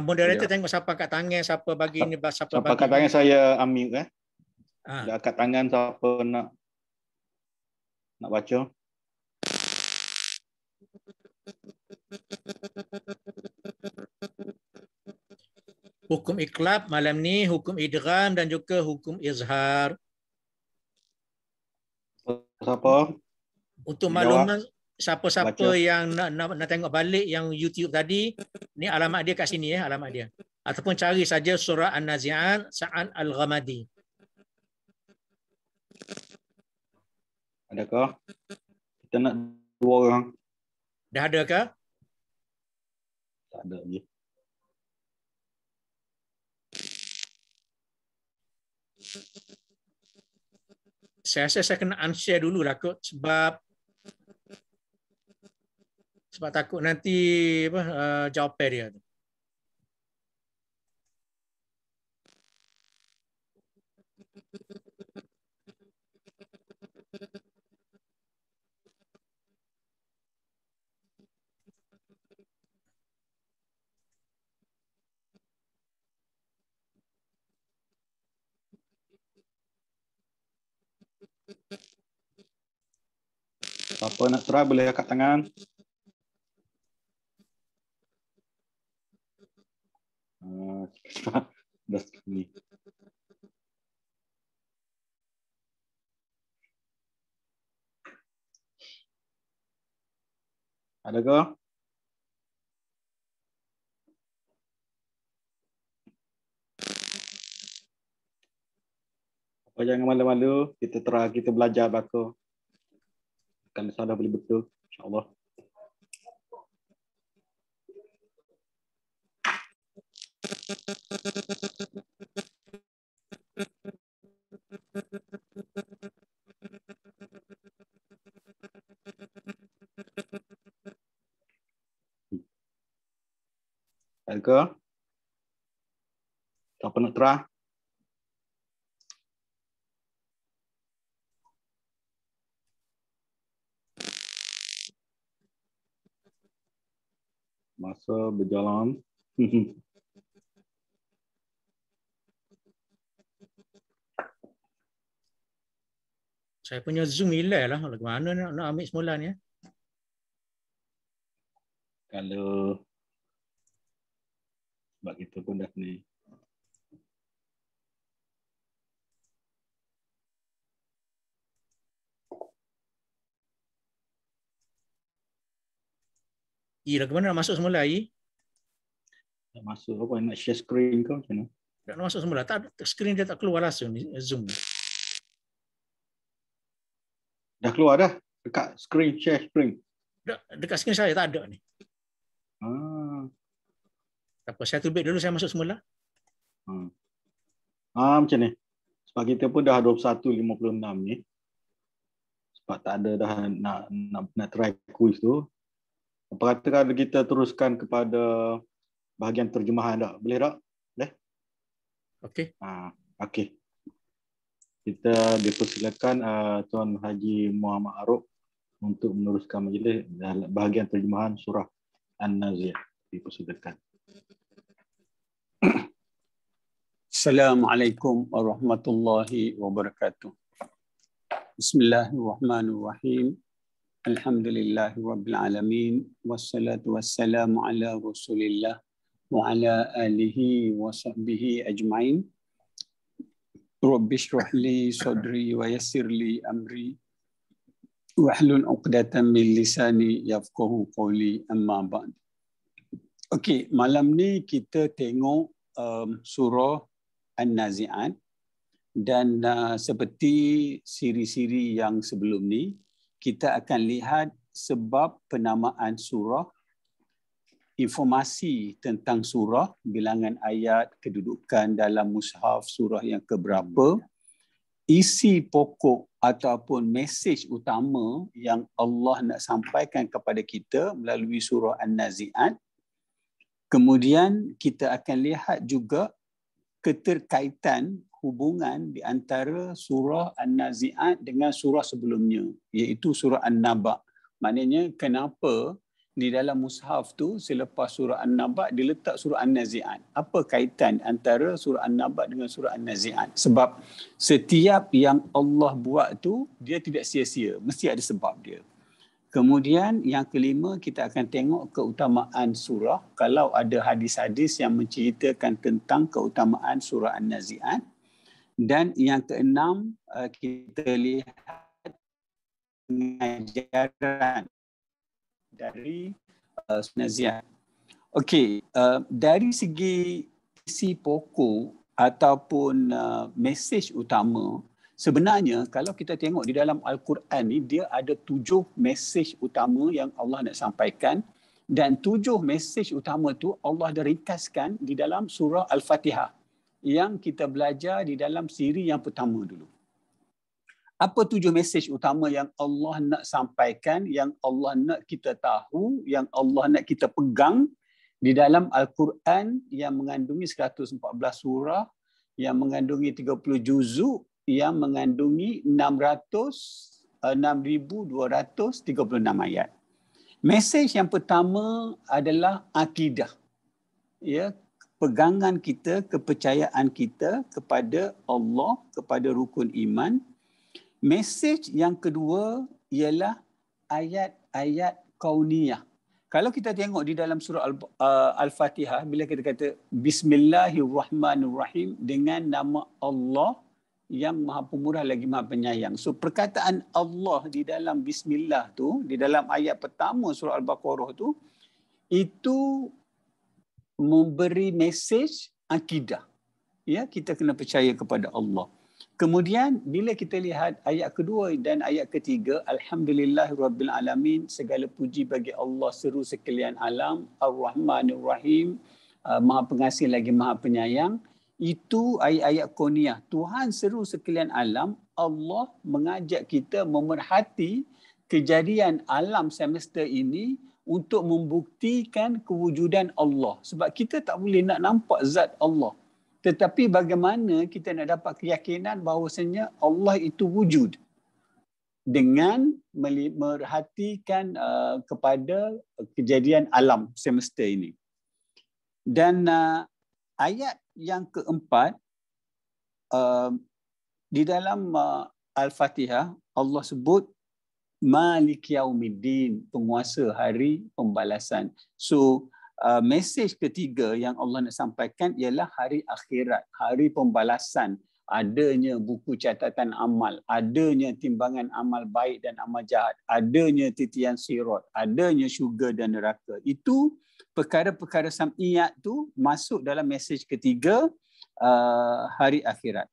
Moderator tengok siapa angkat tangan, siapa bagi ni, siapa bagi. Angkat tangan saya ambil Dia angkat tangan siapa nak baca. Hukum iqlab malam ni, hukum idgham dan juga hukum izhar. Siapa? Untuk makluman siapa-siapa yang nak tengok balik yang YouTube tadi, ni alamat dia kat sini alamat dia. Ataupun cari saja surah An-Nazi'at Sa'an Al-Ghamadi. Adakah? Kita nak dua orang. Dah ada ke? Tak ada lagi. Saya rasa saya kena unshare dululah kot sebab takut nanti jawapan dia tu. Siapa nak try boleh angkat tangan. Ada ke? Apa jangan malu-malu. Kita belajar baku. Kan salah boleh betul. InsyaAllah. Ada ke? Siapa nak terang? Masa berjalan. Saya punya Zoom hilang lah. Bagaimana nak ambil semula ni? Kalau sebab kita pun dah ni. Dah ke mana nak masuk semula, I? Nak masuk apa? Nak share screen ke macam mana? Tak nak masuk semula. Tak, skrin dia tak keluar langsung ni, Zoom. Dah keluar dah? Dekat screen, share screen. Dekat skrin saya tak ada ni. Tak apa, saya tubik dulu, saya masuk semula. Macam ni. Sebab kita pun dah 21.56 ni. Sebab tak ada dah nak try quiz tu. Apa kata kalau kita teruskan kepada bahagian terjemahan tak? Boleh tak? Boleh? Okey. Okey. Kita dipersilakan Tuan Haji Muhammad Arub untuk meneruskan majlis bahagian terjemahan surah An-Nazi'at. Dipersilakan. Assalamualaikum warahmatullahi wabarakatuh. Bismillahirrahmanirrahim. Alhamdulillahi rabbil alamin. Wassalatu wassalamu ala rasulillah wa ala alihi wa sahbihi ajma'in. Rabbi shrah li sadri wa yassir li amri wahlul 'uqdatam min lisani yafqahu qawli, amma ba'd. Okey, malam ni kita tengok surah An-Nazi'at, dan seperti siri-siri yang sebelum ni, kita akan lihat sebab penamaan surah, informasi tentang surah, bilangan ayat, kedudukan dalam mushaf surah yang keberapa, isi pokok ataupun mesej utama yang Allah nak sampaikan kepada kita melalui surah An-Nazi'at. Kemudian kita akan lihat juga keterkaitan hubungan di antara surah An-Nazi'at dengan surah sebelumnya, iaitu surah An-Naba. Maknanya kenapa di dalam mushaf tu selepas surah An-Naba diletak surah An-Nazi'at. Apa kaitan antara surah An-Naba dengan surah An-Nazi'at? Sebab setiap yang Allah buat tu dia tidak sia-sia, mesti ada sebab dia. Kemudian yang kelima, kita akan tengok keutamaan surah. Kalau ada hadis-hadis yang menceritakan tentang keutamaan surah An-Nazi'at. Dan yang keenam, kita lihat pengajaran dari An-Nazi'at. Okey, dari segi isi pokok ataupun mesej utama, sebenarnya kalau kita tengok di dalam Al-Quran ni, dia ada 7 mesej utama yang Allah nak sampaikan, dan 7 mesej utama tu Allah dah ringkaskan di dalam surah Al-Fatihah yang kita belajar di dalam siri yang pertama dulu. Apa 7 mesej utama yang Allah nak sampaikan, yang Allah nak kita tahu, yang Allah nak kita pegang di dalam Al-Quran yang mengandungi 114 surah, yang mengandungi 30 juzuk, yang mengandungi 6.236 ayat. Mesej yang pertama adalah akidah. Ya, pegangan kita, kepercayaan kita kepada Allah, kepada rukun iman. Mesej yang kedua ialah ayat-ayat kauniyah. Kalau kita tengok di dalam surah Al-Fatihah, bila kita kata Bismillahirrahmanirrahim, dengan nama Allah yang Maha Pemurah lagi Maha Penyayang. So perkataan Allah di dalam Bismillah tu, di dalam ayat pertama surah Al-Baqarah tu, itu memberi mesej akidah. Ya, kita kena percaya kepada Allah. Kemudian bila kita lihat ayat kedua dan ayat ketiga, Alhamdulillahirabbil alamin, segala puji bagi Allah seru sekalian alam, Ar-Rahmanir Rahim, Maha Pengasih lagi Maha Penyayang. Itu ayat-ayat kauniyah. Tuhan seru sekalian alam, Allah mengajak kita memerhati kejadian alam semesta ini untuk membuktikan kewujudan Allah. Sebab kita tak boleh nak nampak zat Allah. Tetapi bagaimana kita nak dapat keyakinan bahawasanya Allah itu wujud? Dengan merhatikan kepada kejadian alam semesta ini. Dan ayat yang keempat, di dalam Al-Fatihah, Allah sebut Malik Yaumiddin, penguasa hari pembalasan. So, mesej ketiga yang Allah nak sampaikan ialah hari akhirat, hari pembalasan. Adanya buku catatan amal, adanya timbangan amal baik dan amal jahat, adanya titian sirat, adanya syurga dan neraka. Itu perkara-perkara sam'iyat tu masuk dalam mesej ketiga, hari akhirat.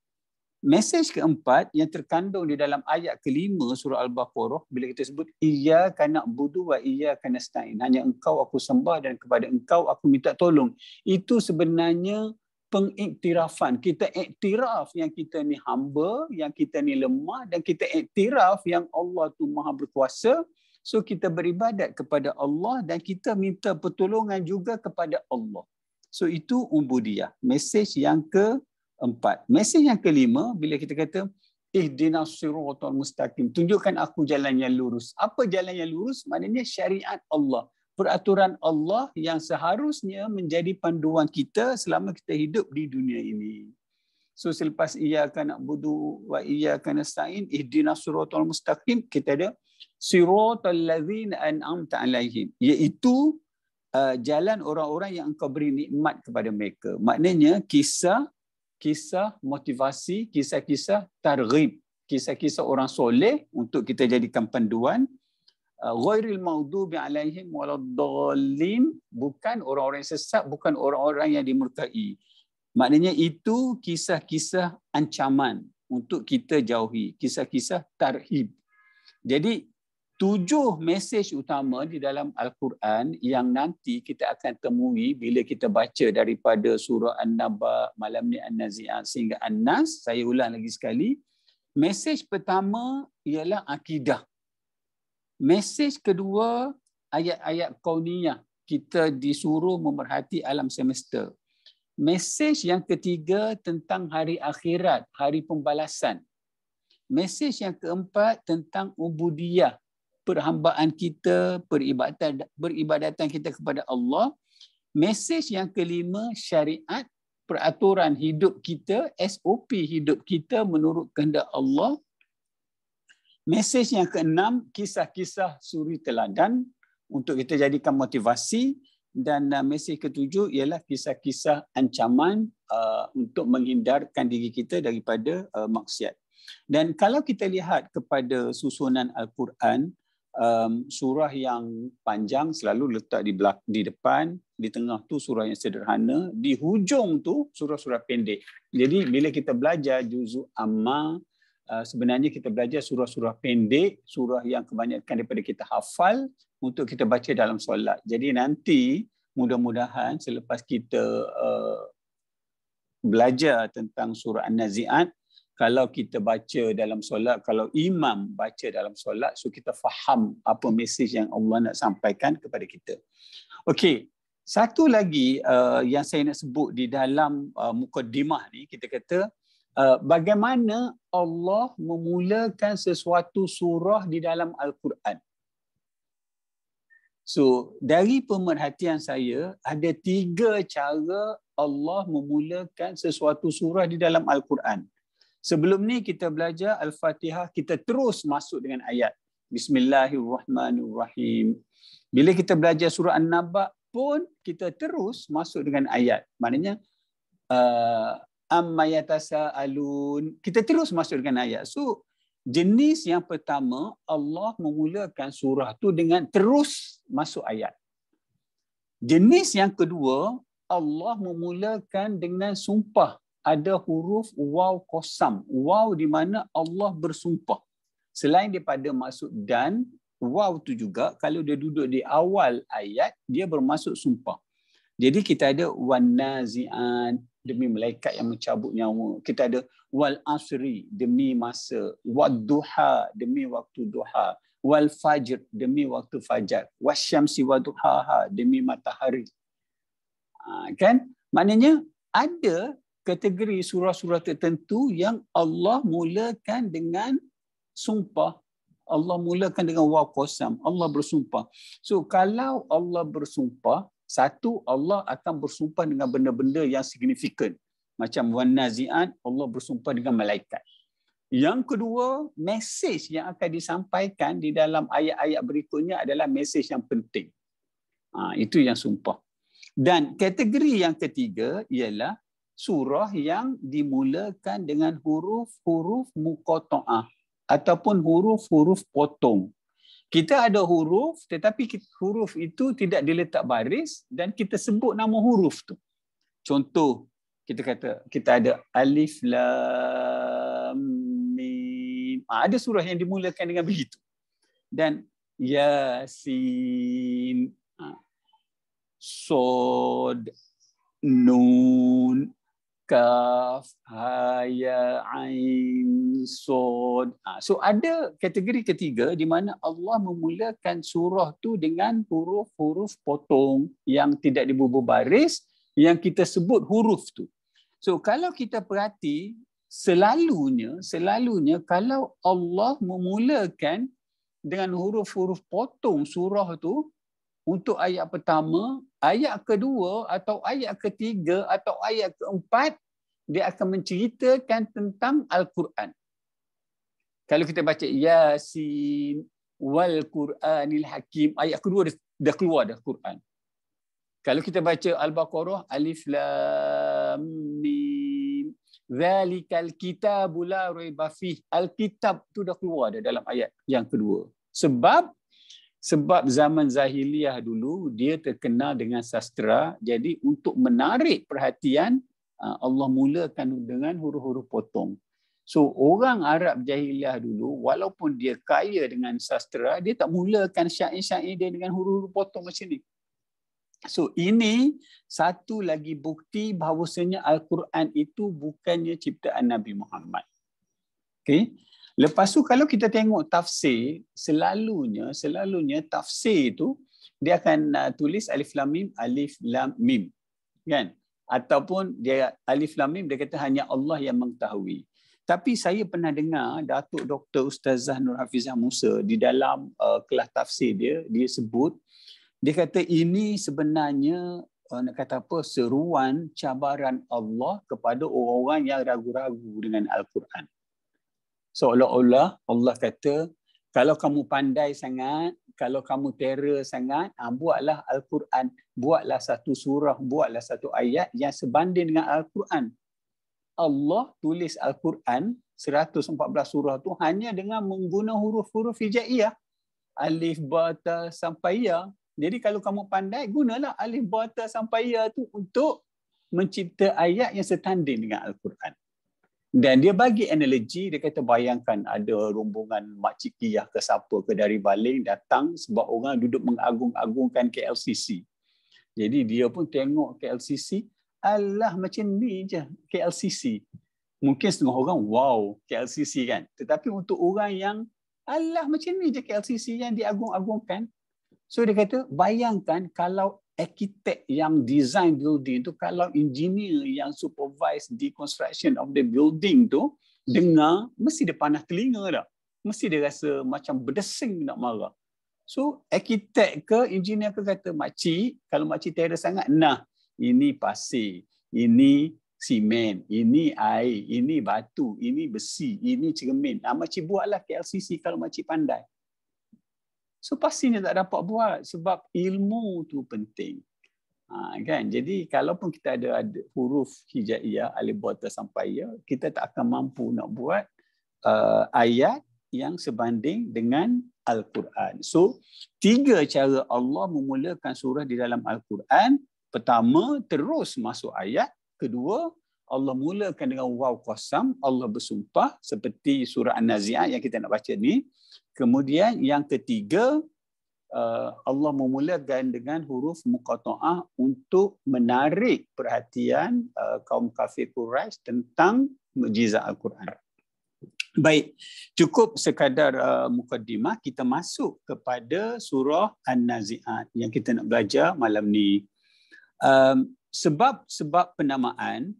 Mesej keempat yang terkandung di dalam ayat kelima surah Al-Baqarah, bila kita sebut iyyaka na'budu wa iyyaka nasta'in, hanya engkau aku sembah dan kepada engkau aku minta tolong. Itu sebenarnya pengiktirafan. Kita iktiraf yang kita ni hamba, yang kita ni lemah, dan kita iktiraf yang Allah tu maha berkuasa. So kita beribadat kepada Allah dan kita minta pertolongan juga kepada Allah. So itu ubudiyah. Mesej yang keempat. Mesej yang kelima, bila kita kata ihdinas siratal mustaqim, tunjukkan aku jalan yang lurus. Apa jalan yang lurus? Maknanya syariat Allah, peraturan Allah yang seharusnya menjadi panduan kita selama kita hidup di dunia ini. So selepas iyyaka na'budu wa iyyaka nasta'in, ihdinas siratal mustaqim, kita ada siratal ladzina an'amta 'alaihim, iaitu jalan orang-orang yang engkau beri nikmat kepada mereka. Maknanya kisah motivasi, kisah-kisah targhib, kisah-kisah orang soleh untuk kita jadikan panduan. Ghairil maghdubi alaihim waladdallin, bukan orang-orang yang sesat, bukan orang-orang yang dimurkai. Maknanya itu kisah-kisah ancaman untuk kita jauhi, kisah-kisah tarhib. Jadi 7 mesej utama di dalam Al-Quran yang nanti kita akan temui bila kita baca daripada surah An-Naba, malam ni An-Nazi'at sehingga An-Nas. Saya ulang lagi sekali. Mesej pertama ialah akidah. Mesej kedua, ayat-ayat kauniyah. Kita disuruh memerhati alam semesta. Mesej yang ketiga tentang hari akhirat, hari pembalasan. Mesej yang keempat tentang ubudiyah, perhambaan kita, peribadatan kita kepada Allah. Mesej yang kelima, syariat, peraturan hidup kita, SOP hidup kita menurut kehendak Allah. Mesej yang keenam, kisah-kisah suri teladan untuk kita jadikan motivasi. Dan mesej ketujuh ialah kisah-kisah ancaman untuk menghindarkan diri kita daripada maksiat. Dan kalau kita lihat kepada susunan Al-Quran, surah yang panjang selalu letak di depan, di tengah tu surah yang sederhana, di hujung tu surah-surah pendek. Jadi bila kita belajar juzuk amma, sebenarnya kita belajar surah-surah pendek, surah yang kebanyakan daripada kita hafal untuk kita baca dalam solat. Jadi nanti mudah-mudahan selepas kita belajar tentang surah An-Nazi'at, kalau kita baca dalam solat, kalau imam baca dalam solat, so kita faham apa mesej yang Allah nak sampaikan kepada kita. Okey, satu lagi yang saya nak sebut di dalam mukaddimah ni, kita kata bagaimana Allah memulakan sesuatu surah di dalam Al-Quran. So, dari pemerhatian saya, ada 3 cara Allah memulakan sesuatu surah di dalam Al-Quran. Sebelum ni kita belajar Al-Fatihah, kita terus masuk dengan ayat. Bismillahirrahmanirrahim. Bila kita belajar surah An-Naba pun, kita terus masuk dengan ayat. Maknanya, amma yatasaalun. Kita terus masuk dengan ayat. So jenis yang pertama, Allah memulakan surah tu dengan terus masuk ayat. Jenis yang kedua, Allah memulakan dengan sumpah. Ada huruf waw qasam. Waw di mana Allah bersumpah. Selain daripada masuk dan, waw tu juga kalau dia duduk di awal ayat, dia bermaksud sumpah. Jadi kita ada wan nazi'an, demi malaikat yang mencabut nyawa. Kita ada wal asri, demi masa. Wad duha, demi waktu duha. Wal fajr, demi waktu fajar. Wasyamsi wa duhaha, demi matahari. Kan? Maknanya ada kategori surah-surah tertentu yang Allah mulakan dengan sumpah. Allah mulakan dengan waw qasam. Allah bersumpah. So kalau Allah bersumpah, satu, Allah akan bersumpah dengan benda-benda yang signifikan. Macam wan nazi'an, Allah bersumpah dengan malaikat. Yang kedua, mesej yang akan disampaikan di dalam ayat-ayat berikutnya adalah mesej yang penting. Itu yang sumpah. Dan kategori yang ketiga ialah surah yang dimulakan dengan huruf-huruf muqatta'ah ataupun huruf-huruf potong. Kita ada huruf tetapi huruf itu tidak diletak baris dan kita sebut nama huruf tu. Contoh, kita kata kita ada alif lam mim. Ada surah yang dimulakan dengan begitu. Dan yasin, sod, nun, kaf, ha, ya, ain, sod. So ada kategori ketiga di mana Allah memulakan surah tu dengan huruf-huruf potong yang tidak dibubur baris, yang kita sebut huruf tu. So kalau kita perhati, selalunya kalau Allah memulakan dengan huruf-huruf potong surah tu, untuk ayat pertama, ayat kedua atau ayat ketiga atau ayat keempat, dia akan menceritakan tentang Al-Quran. Kalau kita baca Yasin wal Quranil Hakim, ayat kedua dah keluar dah Quran. Kalau kita baca Al-Baqarah, Alif Lam Mim, Zalikal Kitabu la raiba fih. Al-Kitab tu dah keluar dah dalam ayat yang kedua. Sebab zaman Zahiliyah dulu, dia terkenal dengan sastra. Jadi untuk menarik perhatian, Allah mulakan dengan huruf-huruf potong. So orang Arab Jahiliyah dulu, walaupun dia kaya dengan sastra, dia tak mulakan syair-syair dia dengan huruf-huruf potong macam ni. So ini satu lagi bukti bahawasanya Al-Quran itu bukannya ciptaan Nabi Muhammad. Okay? Lepas tu kalau kita tengok tafsir, selalunya tafsir itu dia akan tulis alif lam mim, kan? Ataupun dia alif lam mim dia kata hanya Allah yang mengetahui. Tapi saya pernah dengar Datuk Dr. Ustazah Nur Hafizah Musa di dalam kelas tafsir dia sebut, dia kata ini sebenarnya nak kata apa, seruan cabaran Allah kepada orang-orang yang ragu-ragu dengan Al-Quran. Seolah-olah Allah kata, kalau kamu pandai sangat, kalau kamu terror sangat, buatlah Al-Quran, buatlah satu surah, buatlah satu ayat yang sebanding dengan Al-Quran. Allah tulis Al-Quran 114 surah tu hanya dengan menggunakan huruf-huruf hijaiyah. Alif, ba, ta sampai ya. Jadi kalau kamu pandai, gunalah alif, ba, ta sampai ya tu untuk mencipta ayat yang setanding dengan Al-Quran. Dan dia bagi analogi, dia kata bayangkan ada rombongan makcik kiyah ke siapa ke dari Baling datang sebab orang duduk mengagung-agungkan KLCC. Jadi dia pun tengok KLCC, alah macam ni je KLCC. Mungkin setengah orang, wow KLCC kan. Tetapi untuk orang yang, alah macam ni je KLCC yang diagung-agungkan. So dia kata, bayangkan kalau arkitek yang design building tu, kalau engineer yang supervise the construction of the building tu dengar, mesti dia panas telinga dah. Mesti dia rasa macam berdesing nak marah. So arkitek ke engineer ke kata, makcik, kalau makcik terror sangat, nah ini pasir, ini simen, ini air, ini batu, ini besi, ini cermin. Makcik buatlah KLCC kalau makcik pandai. So pastinya tak dapat buat sebab ilmu tu penting. Kan? Jadi kalaupun kita ada huruf hijaiyah, alif ba ta sampai ya, kita tak akan mampu nak buat ayat yang sebanding dengan Al-Quran. So, 3 cara Allah memulakan surah di dalam Al-Quran. Pertama, terus masuk ayat. Kedua, Allah mulakan dengan waw qasam, Allah bersumpah seperti surah An-Nazi'at yang kita nak baca ni. Kemudian yang ketiga, Allah memulakan dengan huruf muqatta'ah untuk menarik perhatian kaum kafir Quraisy tentang mukjizat Al-Quran. Baik, cukup sekadar mukaddimah, kita masuk kepada surah An-Nazi'at yang kita nak belajar malam ni. Sebab penamaan,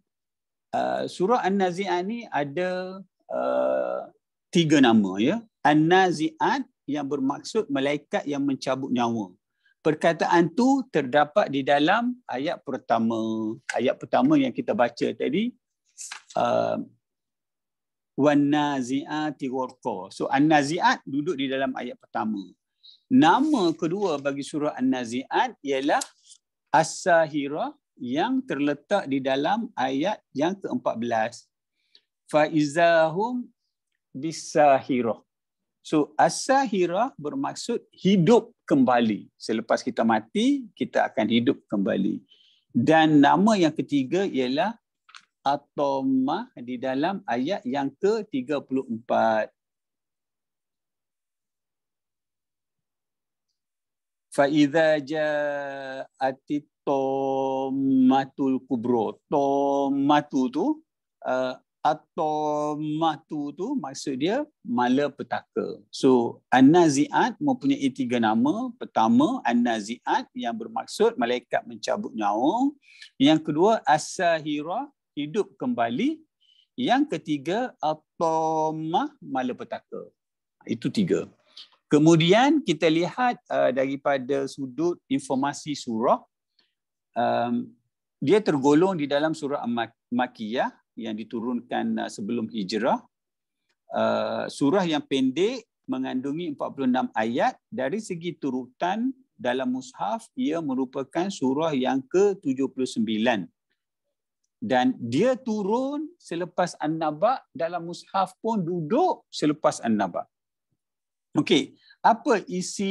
surah An-Nazi'at ni ada 3 nama ya. An-Nazi'at yang bermaksud malaikat yang mencabut nyawa. Perkataan tu terdapat di dalam ayat pertama. Ayat pertama yang kita baca tadi, wan-nazi'ati gharqa. So An-Nazi'at duduk di dalam ayat pertama. Nama kedua bagi surah An-Nazi'at ialah As-Sahirah yang terletak di dalam ayat yang ke-14. Faizahum bis-sahirah. So As-Sahirah bermaksud hidup kembali. Selepas kita mati, kita akan hidup kembali. Dan nama yang ketiga ialah At-Tammah di dalam ayat yang ke-34. Fa'idha ja'atit tammatul kubra. Tammatu tu, At-Tammatu tu maksud dia malapetaka. So An-Nazi'at mempunyai 3 nama. Pertama, An-Nazi'at yang bermaksud malaikat mencabut nyawa. Yang kedua, As-Sahirah, hidup kembali. Yang ketiga, At-Tammah, malapetaka. Itu 3. Kemudian kita lihat daripada sudut informasi surah, dia tergolong di dalam surah Makkiyah yang diturunkan sebelum hijrah. Surah yang pendek mengandungi 46 ayat. Dari segi turutan dalam mushaf, ia merupakan surah yang ke-79. Dan dia turun selepas An-Naba, dalam mushaf pun duduk selepas An-Naba. Okey, apa isi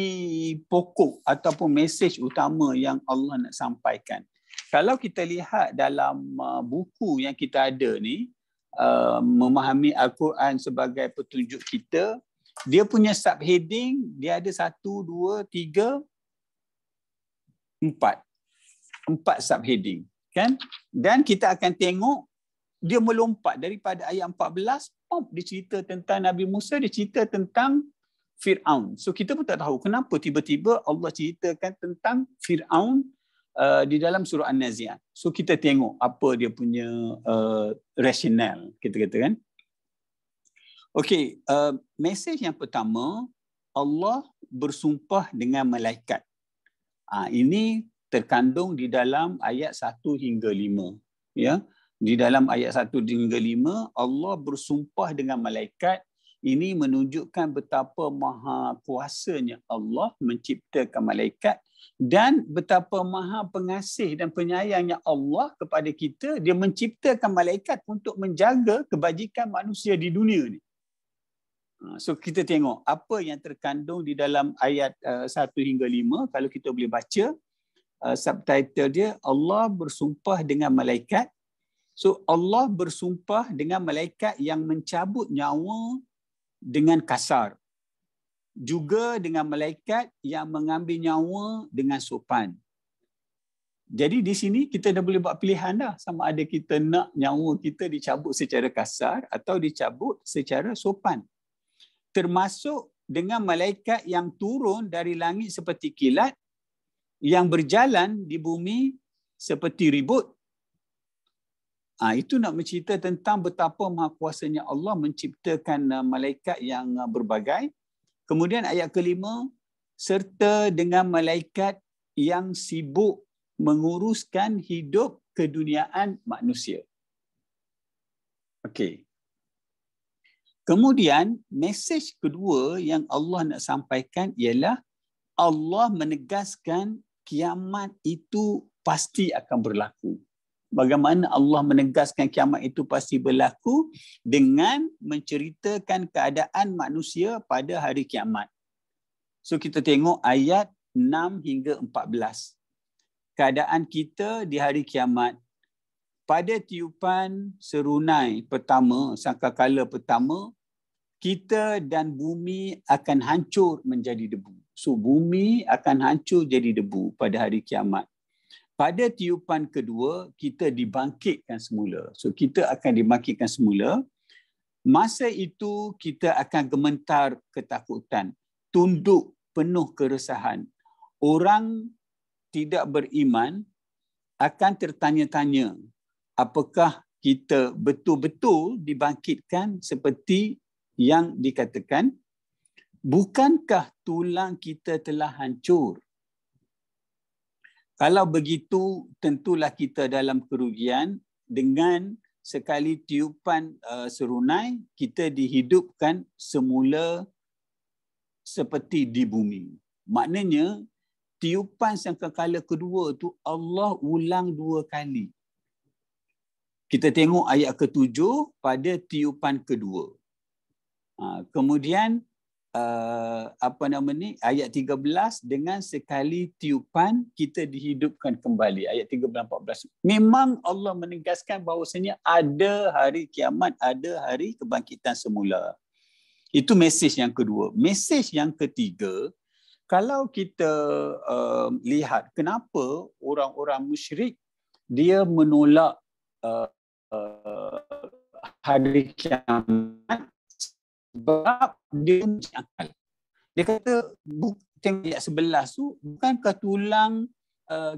pokok ataupun mesej utama yang Allah nak sampaikan? Kalau kita lihat dalam buku yang kita ada ni, memahami Al-Quran sebagai petunjuk kita, dia punya subheading, dia ada 1, 2, 3, 4. 4 subheading. Kan? Dan kita akan tengok dia melompat daripada ayat 14, dia cerita tentang Nabi Musa, dia cerita tentang Fir'aun. So kita pun tak tahu kenapa tiba-tiba Allah ceritakan tentang Fir'aun di dalam surah An-Nazi'at. So kita tengok apa dia punya rasional, kita kata kan. Okey, mesej yang pertama, Allah bersumpah dengan malaikat. Ini terkandung di dalam ayat 1 hingga 5. Ya. Di dalam ayat 1 hingga 5, Allah bersumpah dengan malaikat. Ini menunjukkan betapa maha kuasanya Allah menciptakan malaikat dan betapa maha pengasih dan penyayangnya Allah kepada kita. Dia menciptakan malaikat untuk menjaga kebajikan manusia di dunia ni. So kita tengok apa yang terkandung di dalam ayat 1 hingga 5. Kalau kita boleh baca subtitle dia, Allah bersumpah dengan malaikat. So Allah bersumpah dengan malaikat yang mencabut nyawa dengan kasar. Juga dengan malaikat yang mengambil nyawa dengan sopan. Jadi di sini kita dah boleh buat pilihan dah, sama ada kita nak nyawa kita dicabut secara kasar atau dicabut secara sopan. Termasuk dengan malaikat yang turun dari langit seperti kilat, yang berjalan di bumi seperti ribut. Itu nak mencerita tentang betapa maha kuasanya Allah menciptakan malaikat yang berbagai. Kemudian ayat kelima, serta dengan malaikat yang sibuk menguruskan hidup keduniaan manusia. Okey. Kemudian mesej kedua yang Allah nak sampaikan ialah Allah menegaskan kiamat itu pasti akan berlaku. Bagaimana Allah menegaskan kiamat itu pasti berlaku dengan menceritakan keadaan manusia pada hari kiamat. So kita tengok ayat 6 hingga 14. Keadaan kita di hari kiamat. Pada tiupan serunai pertama, sangkakala pertama, kita dan bumi akan hancur menjadi debu. So bumi akan hancur jadi debu pada hari kiamat. Pada tiupan kedua, kita dibangkitkan semula. So kita akan dibangkitkan semula. Masa itu kita akan gemetar ketakutan, tunduk penuh keresahan. Orang tidak beriman akan tertanya-tanya, apakah kita betul-betul dibangkitkan seperti yang dikatakan? Bukankah tulang kita telah hancur? Kalau begitu, tentulah kita dalam kerugian. Dengan sekali tiupan serunai, kita dihidupkan semula seperti di bumi. Maknanya, tiupan sangkakala kedua tu Allah ulang 2 kali. Kita tengok ayat ke-7 pada tiupan kedua. Kemudian ayat 13, dengan sekali tiupan kita dihidupkan kembali. Ayat 13-14. Memang Allah menegaskan bahawasanya ada hari kiamat, ada hari kebangkitan semula. Itu mesej yang kedua. Mesej yang ketiga, kalau kita lihat kenapa orang-orang musyrik dia menolak hari kiamat, sebab dia uji akal. Dia kata, tengok ayat 11 tu, bukankah tulang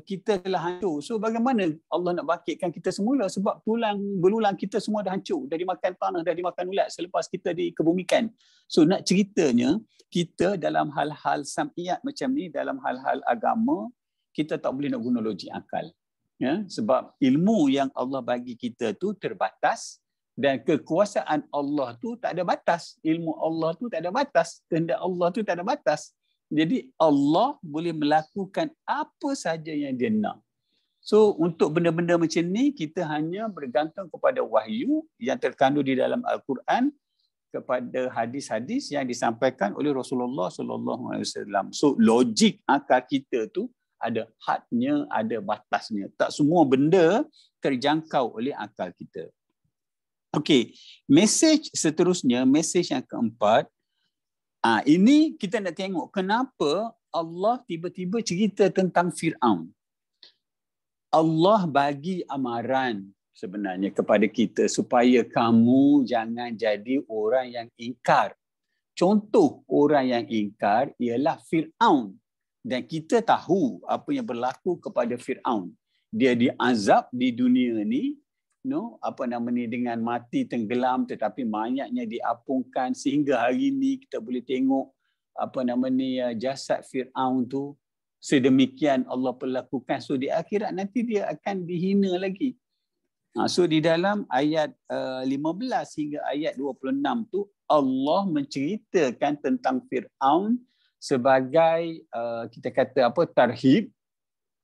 kita telah hancur? So bagaimana Allah nak bangkitkan kita semula? Sebab belulang kita semua dah hancur, dah dimakan tanah, dah dimakan ulat selepas kita dikebumikan. So nak ceritanya, kita dalam hal-hal sam'iyat macam ni, dalam hal-hal agama, kita tak boleh nak guna logik akal. Ya? Sebab ilmu yang Allah bagi kita tu terbatas, dan kekuasaan Allah tu tak ada batas. Ilmu Allah tu tak ada batas. Kehendak Allah tu tak ada batas. Jadi Allah boleh melakukan apa saja yang dia nak. So untuk benda-benda macam ni, kita hanya bergantung kepada wahyu yang terkandung di dalam Al-Quran, kepada hadis-hadis yang disampaikan oleh Rasulullah SAW. So logik akal kita tu ada hadnya, ada batasnya. Tak semua benda terjangkau oleh akal kita. Okey, mesej seterusnya, mesej yang keempat, ini kita nak tengok kenapa Allah tiba-tiba cerita tentang Fir'aun. Allah bagi amaran sebenarnya kepada kita supaya kamu jangan jadi orang yang ingkar. Contoh orang yang ingkar ialah Fir'aun. Dan kita tahu apa yang berlaku kepada Fir'aun. Dia diazab di dunia ni, dengan mati tenggelam, tetapi mayatnya diapungkan sehingga hari ini kita boleh tengok jasad Fir'aun tu sedemikian Allah perlakukan. So di akhirat nanti dia akan dihina lagi. So di dalam ayat 15 hingga ayat 26 tu Allah menceritakan tentang Fir'aun sebagai kita kata tarhib,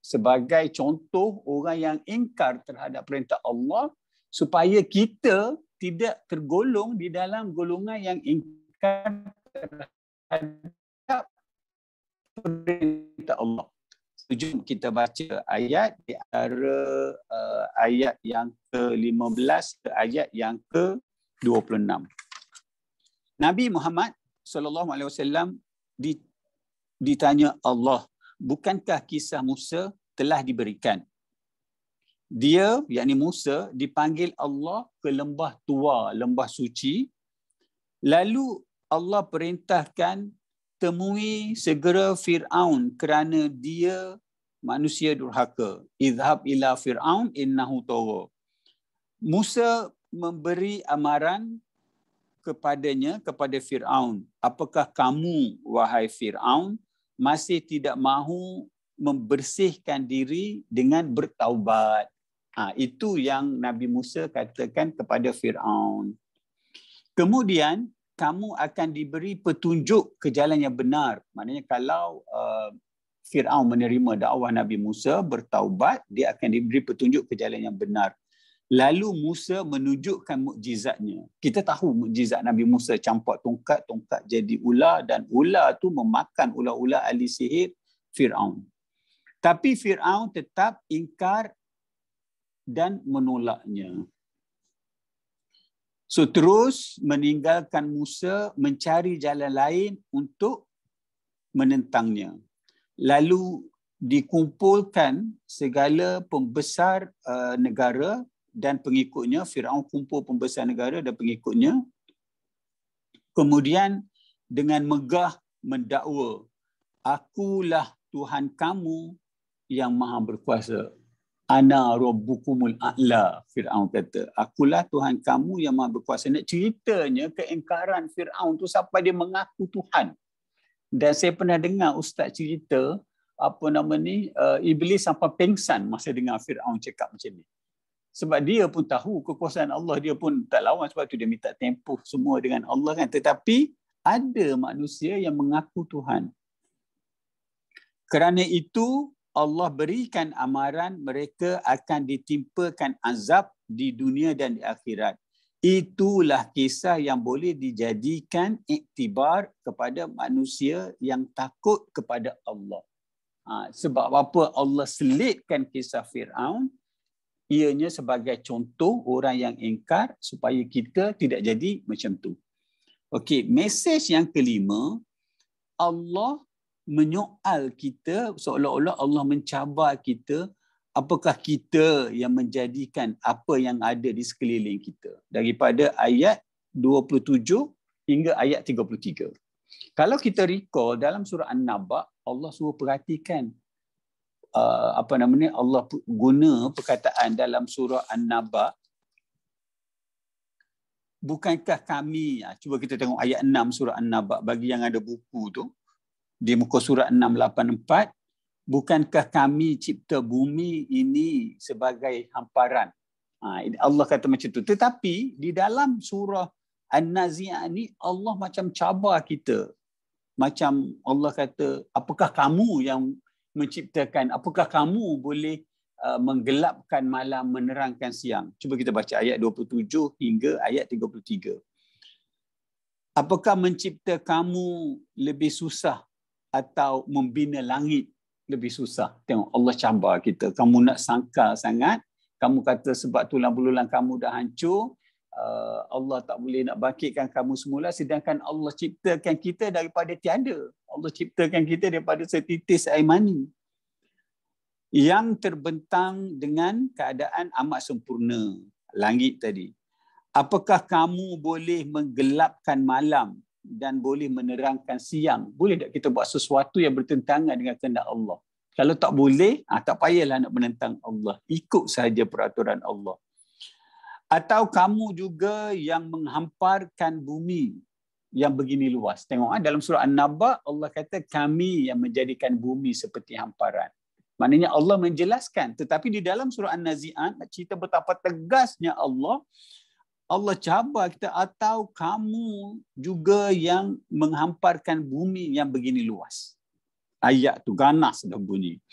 sebagai contoh orang yang ingkar terhadap perintah Allah, supaya kita tidak tergolong di dalam golongan yang ingkar terhadap perintah Allah. Jom kita baca ayat di antara ayat yang ke-15 ke ayat yang ke-26. Nabi Muhammad SAW ditanya Allah, bukankah kisah Musa telah diberikan? Dia, yakni Musa, dipanggil Allah ke lembah tua, lembah suci. Lalu Allah perintahkan, temui segera Fir'aun kerana dia manusia durhaka. Idhab ila Fir'aun innahu tagha. Musa memberi amaran kepadanya, kepada Fir'aun. Apakah kamu, wahai Fir'aun, masih tidak mahu membersihkan diri dengan bertaubat? Itu yang Nabi Musa katakan kepada Fir'aun. Kemudian, kamu akan diberi petunjuk ke jalan yang benar. Maknanya kalau Fir'aun menerima dakwah Nabi Musa, bertaubat, dia akan diberi petunjuk ke jalan yang benar. Lalu Musa menunjukkan mukjizatnya. Kita tahu mukjizat Nabi Musa, campak tongkat, tongkat jadi ular, dan ular tu memakan ular-ular ahli sihir Fir'aun. Tapi Fir'aun tetap ingkar dan menolaknya. So terus meninggalkan Musa, mencari jalan lain untuk menentangnya. Lalu dikumpulkan segala pembesar negara dan pengikutnya. Fir'aun kumpul pembesar negara dan pengikutnya. Kemudian dengan megah mendakwa, akulah Tuhan kamu yang maha berkuasa. Ana rabbukumul a'la, Fir'aun kata. Akulah Tuhan kamu yang maha berkuasa. Nak ceritanya keingkaran Fir'aun tu sampai dia mengaku Tuhan. Dan saya pernah dengar ustaz cerita, Iblis sampai pengsan masa dengar Fir'aun cakap macam ni. Sebab dia pun tahu kekuasaan Allah, dia pun tak lawan, sebab tu dia minta tempuh semua dengan Allah kan. Tetapi ada manusia yang mengaku Tuhan. Kerana itu Allah berikan amaran mereka akan ditimpakan azab di dunia dan di akhirat. Itulah kisah yang boleh dijadikan iktibar kepada manusia yang takut kepada Allah. Sebab apa Allah selitkan kisah Fir'aun? Ianya sebagai contoh orang yang ingkar supaya kita tidak jadi macam tu. Okey, mesej yang kelima, Allah menyoal kita, seolah-olah Allah mencabar kita, apakah kita yang menjadikan apa yang ada di sekeliling kita. Daripada ayat 27 hingga ayat 33. Kalau kita recall dalam surah An-Naba, Allah suruh perhatikan Allah guna perkataan dalam surah An-Naba, bukankah kami, cuba kita tengok ayat 6 surah An-Naba bagi yang ada buku tu, di muka surat 684, bukankah kami cipta bumi ini sebagai hamparan. Allah kata macam tu. Tetapi di dalam surah An-Nazi'at ni Allah macam cabar kita. Macam Allah kata, apakah kamu yang menciptakan, apakah kamu boleh menggelapkan malam, menerangkan siang. Cuba kita baca ayat 27 hingga ayat 33. Apakah mencipta kamu lebih susah atau membina langit lebih susah? Tengok Allah cabar kita. Kamu nak sangka sangat, kamu kata sebab tulang belulang kamu dah hancur, Allah tak boleh nak bangkitkan kamu semula, sedangkan Allah ciptakan kita daripada tiada. Allah ciptakan kita daripada setitis air mani yang terbentang dengan keadaan amat sempurna. Langit tadi. Apakah kamu boleh menggelapkan malam dan boleh menerangkan siang? Boleh tak kita buat sesuatu yang bertentangan dengan kehendak Allah? Kalau tak boleh, tak payahlah nak menentang Allah. Ikut sahaja peraturan Allah. Atau kamu juga yang menghamparkan bumi yang begini luas. Tengok dalam surah An-Naba, Allah kata kami yang menjadikan bumi seperti hamparan. Maknanya Allah menjelaskan. Tetapi di dalam surah An-Nazi'at, cerita betapa tegasnya Allah cabar kita, atau kamu juga yang menghamparkan bumi yang begini luas. Ayat tu ganas dah bunyi.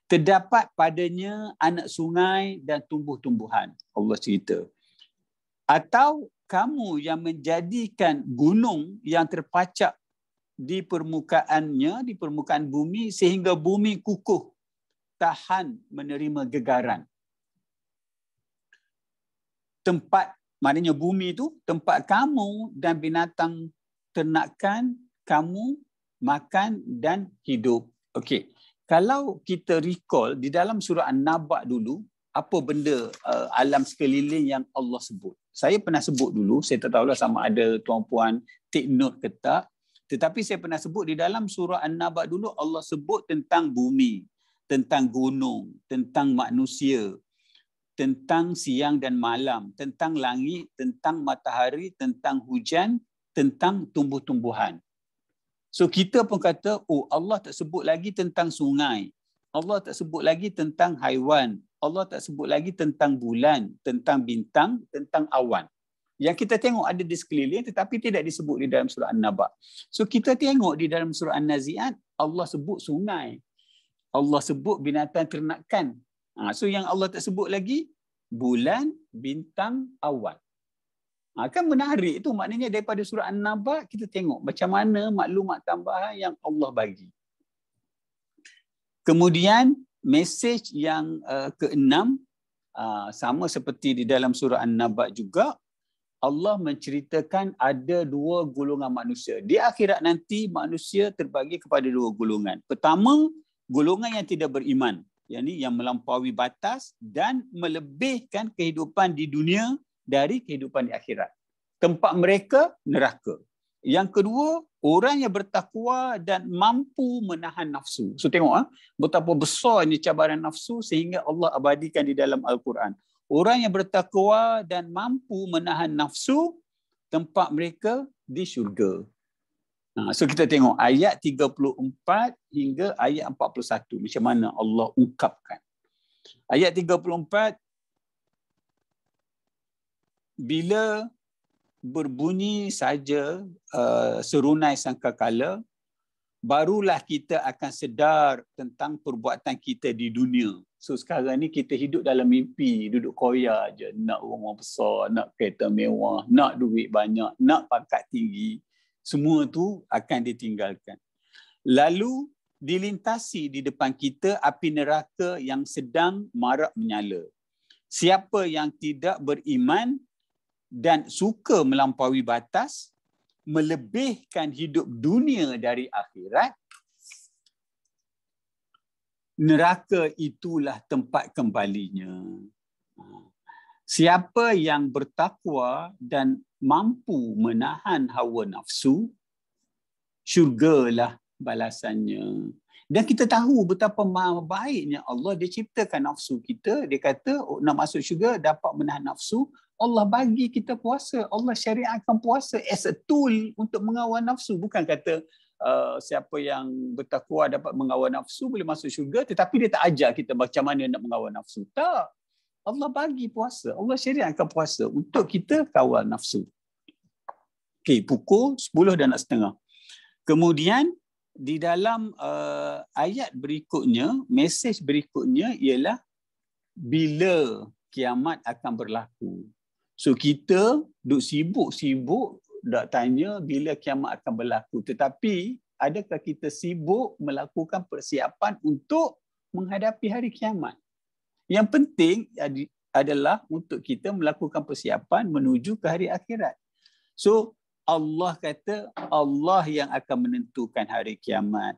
Terdapat padanya anak sungai dan tumbuh-tumbuhan. Allah cerita. Atau kamu yang menjadikan gunung yang terpacak di permukaannya, di permukaan bumi, sehingga bumi kukuh, tahan menerima gegaran. Tempat, maknanya bumi itu tempat kamu dan binatang ternakan kamu makan dan hidup. Okey. Kalau kita recall di dalam surah An-Naba dulu, apa benda alam sekeliling yang Allah sebut? Saya pernah sebut dulu, saya tak tahulah sama ada tuan-puan take note ke tak, tetapi saya pernah sebut di dalam surah An-Naba dulu Allah sebut tentang bumi, tentang gunung, tentang manusia, tentang siang dan malam, tentang langit, tentang matahari, tentang hujan, tentang tumbuh-tumbuhan. So kita pun kata, Allah tak sebut lagi tentang sungai, Allah tak sebut lagi tentang haiwan, Allah tak sebut lagi tentang bulan, tentang bintang, tentang awan. Yang kita tengok ada di sekeliling tetapi tidak disebut di dalam surah An-Naba. So kita tengok di dalam surah An-Nazi'at, Allah sebut sungai. Allah sebut binatang ternakan. So yang Allah tak sebut lagi, bulan, bintang, awan. Kan menarik tu, maknanya daripada surah An-Naba kita tengok macam mana maklumat tambahan yang Allah bagi. Kemudian mesej yang keenam, sama seperti di dalam surah An-Naba juga, Allah menceritakan ada dua golongan manusia. Di akhirat nanti manusia terbagi kepada dua golongan. Pertama, golongan yang tidak beriman, yakni yang melampaui batas dan melebihkan kehidupan di dunia dari kehidupan di akhirat. Tempat mereka neraka. Yang kedua, orang yang bertakwa dan mampu menahan nafsu. So tengok betapa besarnya cabaran nafsu sehingga Allah abadikan di dalam Al-Quran. Orang yang bertakwa dan mampu menahan nafsu, tempat mereka di syurga. So kita tengok ayat 34 hingga ayat 41 macam mana Allah ungkapkan. Ayat 34, bila berbunyi saja serunai sangkakala, barulah kita akan sedar tentang perbuatan kita di dunia. So sekarang ni kita hidup dalam mimpi, duduk koya je, nak rumah besar, nak kereta mewah, nak duit banyak, nak pangkat tinggi. Semua tu akan ditinggalkan. Lalu dilintasi di depan kita api neraka yang sedang marak menyala. Siapa yang tidak beriman dan suka melampaui batas, melebihkan hidup dunia dari akhirat, neraka itulah tempat kembalinya. Siapa yang bertakwa dan mampu menahan hawa nafsu, syurgalah balasannya. Dan kita tahu betapa baiknya Allah, dia ciptakan nafsu kita. Dia kata nak masuk syurga dapat menahan nafsu. Allah bagi kita puasa. Allah syariatkan puasa as a tool untuk mengawal nafsu. Bukan kata siapa yang bertakwa dapat mengawal nafsu boleh masuk syurga, tetapi dia tak ajar kita macam mana nak mengawal nafsu. Tak. Allah bagi puasa. Allah syariatkan puasa untuk kita kawal nafsu. Okey, pukul 10:30. Kemudian di dalam ayat berikutnya, mesej berikutnya ialah bila kiamat akan berlaku. So kita duk sibuk-sibuk nak tanya bila kiamat akan berlaku. Tetapi adakah kita sibuk melakukan persiapan untuk menghadapi hari kiamat? Yang penting adalah untuk kita melakukan persiapan menuju ke hari akhirat. So Allah kata Allah yang akan menentukan hari kiamat.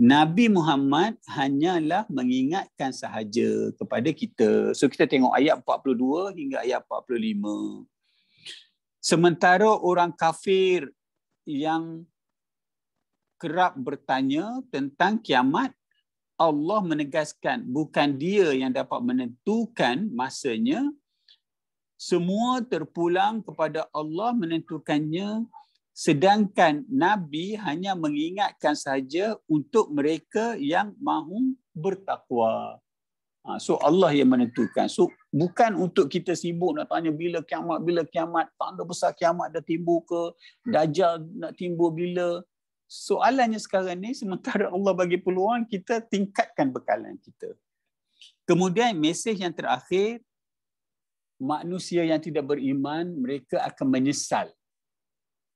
Nabi Muhammad hanyalah mengingatkan sahaja kepada kita. So kita tengok ayat 42 hingga ayat 45. Sementara orang kafir yang kerap bertanya tentang kiamat, Allah menegaskan bukan dia yang dapat menentukan masanya. Semua terpulang kepada Allah menentukannya, sedangkan Nabi hanya mengingatkan saja untuk mereka yang mahu bertakwa. So Allah yang menentukan. So bukan untuk kita sibuk nak tanya bila kiamat, tanda besar kiamat dah timbul ke, Dajjal nak timbul bila. Soalannya sekarang ni, sementara Allah bagi peluang, kita tingkatkan bekalan kita. Kemudian mesej yang terakhir, manusia yang tidak beriman, mereka akan menyesal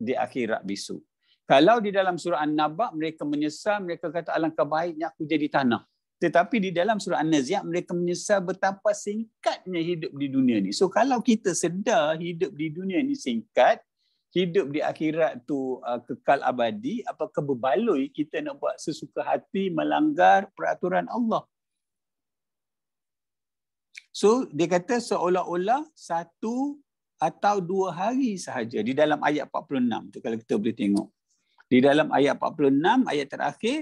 di akhirat besok. Kalau di dalam surah An-Naba mereka menyesal, mereka kata alangkah baiknya aku jadi tanah. Tetapi di dalam surah An-Nazi'at mereka menyesal betapa singkatnya hidup di dunia ni. So kalau kita sedar hidup di dunia ni singkat, hidup di akhirat tu kekal abadi, apakah berbaloi kita nak buat sesuka hati melanggar peraturan Allah? So dia kata seolah-olah 1 atau 2 hari sahaja di dalam ayat 46 tu, kalau kita boleh tengok. Di dalam ayat 46, ayat terakhir,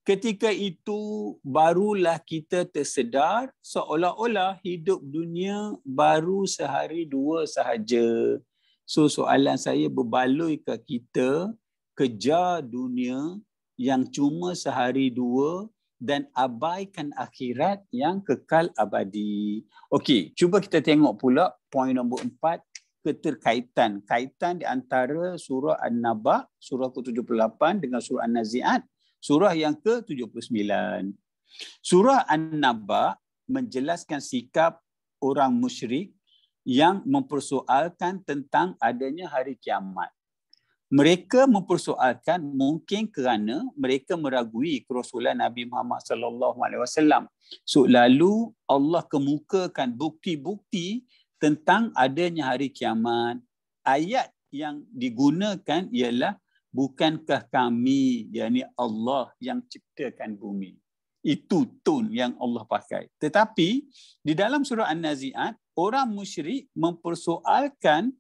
ketika itu barulah kita tersedar seolah-olah hidup dunia baru sehari 2 sahaja. So soalan saya, berbaloikah kita kejar dunia yang cuma sehari 2 dan abaikan akhirat yang kekal abadi? Okey, cuba kita tengok pula poin nombor 4, keterkaitan. Kaitan di antara surah An-Naba, surah ke-78 dengan surah An-Nazi'at, surah yang ke-79. Surah An-Naba menjelaskan sikap orang musyrik yang mempersoalkan tentang adanya hari kiamat. Mereka mempersoalkan mungkin kerana mereka meragui kerasulan Nabi Muhammad sallallahu alaihi wasallam. So lalu Allah kemukakan bukti-bukti tentang adanya hari kiamat. Ayat yang digunakan ialah bukankah kami, yakni Allah yang ciptakan bumi. Itu tone yang Allah pakai. Tetapi di dalam surah An-Nazi'at, orang musyrik mempersoalkan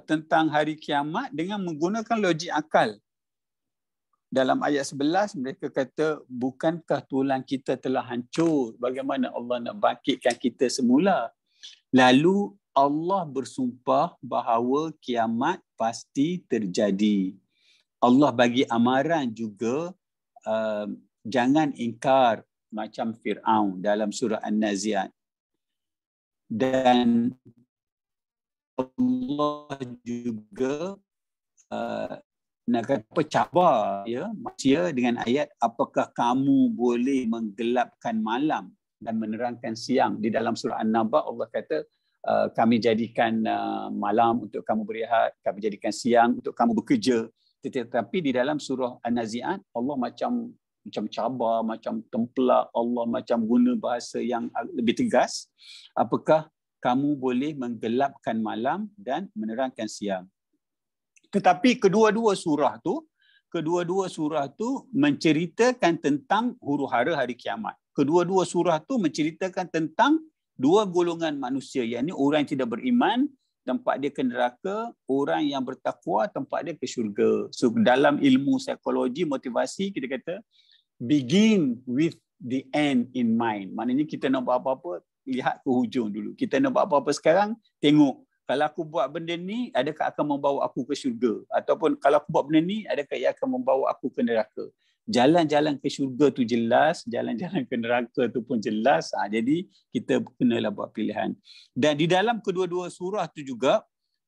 tentang hari kiamat dengan menggunakan logik akal. Dalam ayat 11 mereka kata, bukankah tulang kita telah hancur? Bagaimana Allah nak bangkitkan kita semula? Lalu Allah bersumpah bahawa kiamat pasti terjadi. Allah bagi amaran juga, jangan ingkar macam Fir'aun dalam surah An-Nazi'at. Dan Allah juga nak kata cabar ya manusia dengan ayat, apakah kamu boleh menggelapkan malam dan menerangkan siang. Di dalam surah An-Naba Allah kata, kami jadikan malam untuk kamu berehat, kami jadikan siang untuk kamu bekerja. Tetapi di dalam surah An-Nazi'at Allah macam cabar, macam templak, Allah macam guna bahasa yang lebih tegas. Apakah kamu boleh menggelapkan malam dan menerangkan siang. Tetapi kedua-dua surah tu menceritakan tentang huru-hara hari kiamat. Kedua-dua surah tu menceritakan tentang dua golongan manusia, yakni orang yang tidak beriman tempat dia ke neraka, orang yang bertakwa tempat dia ke syurga. So dalam ilmu psikologi motivasi kita kata begin with the end in mind. Maknanya kita nak buat apa-apa, lihat ke hujung dulu. Kita nak buat apa-apa sekarang, tengok kalau aku buat benda ni, adakah akan membawa aku ke syurga? Ataupun kalau aku buat benda ni, adakah ia akan membawa aku ke neraka? Jalan-jalan ke syurga tu jelas, jalan-jalan ke neraka tu pun jelas. Jadi kita kenalah buat pilihan. Dan di dalam kedua-dua surah tu juga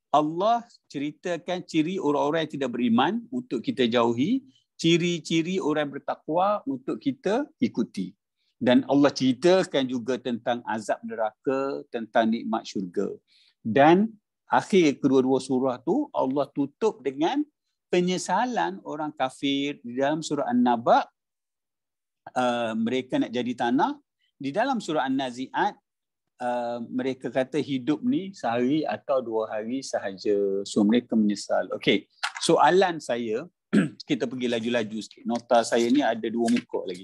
Allah ceritakan ciri orang-orang yang tidak beriman untuk kita jauhi, ciri-ciri orang bertakwa untuk kita ikuti. Dan Allah ceritakan juga tentang azab neraka, tentang nikmat syurga. Dan akhir kedua-dua surah tu Allah tutup dengan penyesalan orang kafir. Di dalam surah An-Naba mereka nak jadi tanah. Di dalam surah An-Nazi'at mereka kata hidup ni sehari atau 2 hari sahaja. So mereka menyesal. Okey, soalan saya kita pergi laju-laju sikit. Nota saya ni ada 2 muka lagi.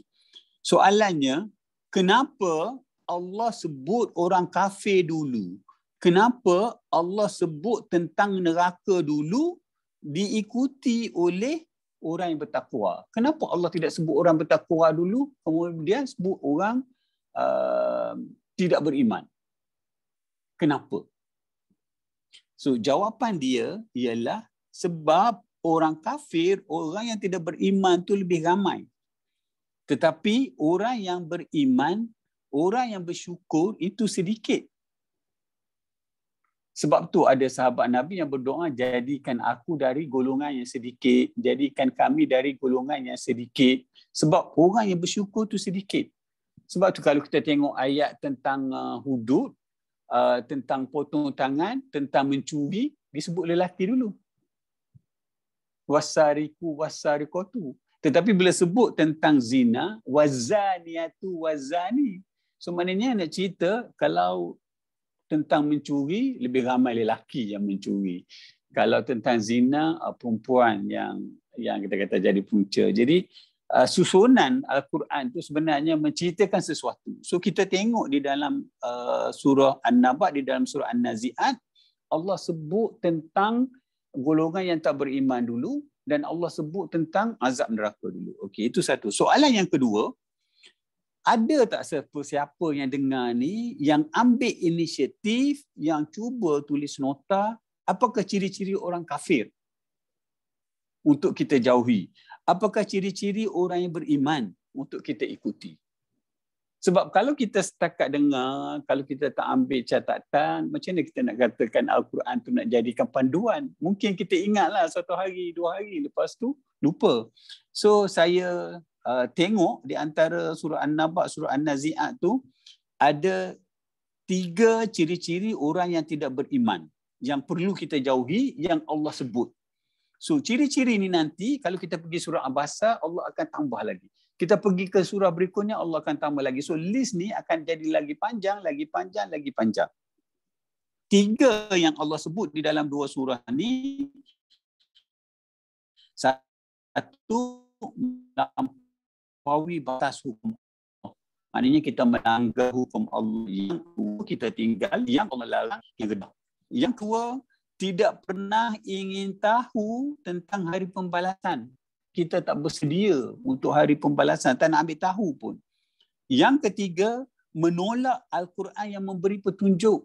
Soalannya, kenapa Allah sebut orang kafir dulu? Kenapa Allah sebut tentang neraka dulu diikuti oleh orang yang bertakwa? Kenapa Allah tidak sebut orang bertakwa dulu, kemudian sebut orang tidak beriman? Kenapa? So jawapan dia ialah sebab orang kafir, orang yang tidak beriman tu lebih ramai. Tetapi orang yang beriman, orang yang bersyukur itu sedikit. Sebab tu ada sahabat Nabi yang berdoa, jadikan aku dari golongan yang sedikit, jadikan kami dari golongan yang sedikit. Sebab orang yang bersyukur tu sedikit. Sebab tu kalau kita tengok ayat tentang hudud, tentang potong tangan, tentang mencuri, disebut lelaki dulu. Wasariku wasarikotu. Tetapi bila sebut tentang zina, wazaniatu wazani. So maknanya nak cerita kalau tentang mencuri, lebih ramai lelaki yang mencuri. Kalau tentang zina, perempuan yang kita kata jadi punca. Jadi susunan Al-Quran itu sebenarnya menceritakan sesuatu. So kita tengok di dalam surah An-Naba, di dalam surah An-Nazi'at, Allah sebut tentang golongan yang tak beriman dulu, dan Allah sebut tentang azab neraka dulu. Okey, itu satu. Soalan yang kedua, ada tak siapa yang dengar ni yang ambil inisiatif, yang cuba tulis nota, apakah ciri-ciri orang kafir untuk kita jauhi? Apakah ciri-ciri orang yang beriman untuk kita ikuti? Sebab kalau kita setakat dengar, kalau kita tak ambil catatan, macam mana kita nak katakan Al-Quran tu nak jadikan panduan? Mungkin kita ingatlah 1 hari, 2 hari, lepas tu lupa. So saya tengok di antara surah An-Naba, surah An-Nazi'at tu ada 3 ciri-ciri orang yang tidak beriman yang perlu kita jauhi yang Allah sebut. So ciri-ciri ni nanti kalau kita pergi surah Abasa Allah akan tambah lagi. Kita pergi ke surah berikutnya Allah akan tambah lagi. So list ni akan jadi lagi panjang, lagi panjang, lagi panjang. 3 yang Allah sebut di dalam 2 surah ni, satu melampaui batas hukum Allah. Maknanya kita melanggar hukum Allah. Yang kedua kita tinggal yang Allah larang, yang kedua. Yang kedua, tidak pernah ingin tahu tentang hari pembalasan. Kita tak bersedia untuk hari pembalasan, tak nak ambil tahu pun. Yang ketiga, menolak Al-Quran yang memberi petunjuk.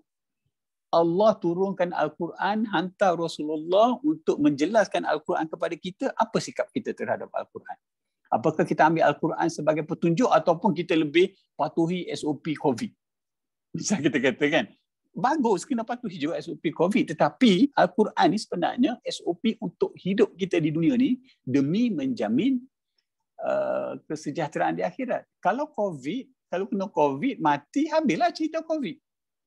Allah turunkan Al-Quran, hantar Rasulullah untuk menjelaskan Al-Quran kepada kita. Apa sikap kita terhadap Al-Quran? Apakah kita ambil Al-Quran sebagai petunjuk ataupun kita lebih patuhi SOP COVID? Bisa kita katakan, bagus kena patuhi juga SOP COVID. Tetapi Al-Quran ni sebenarnya SOP untuk hidup kita di dunia ni demi menjamin kesejahteraan di akhirat. Kalau kena COVID, mati, habislah cerita COVID.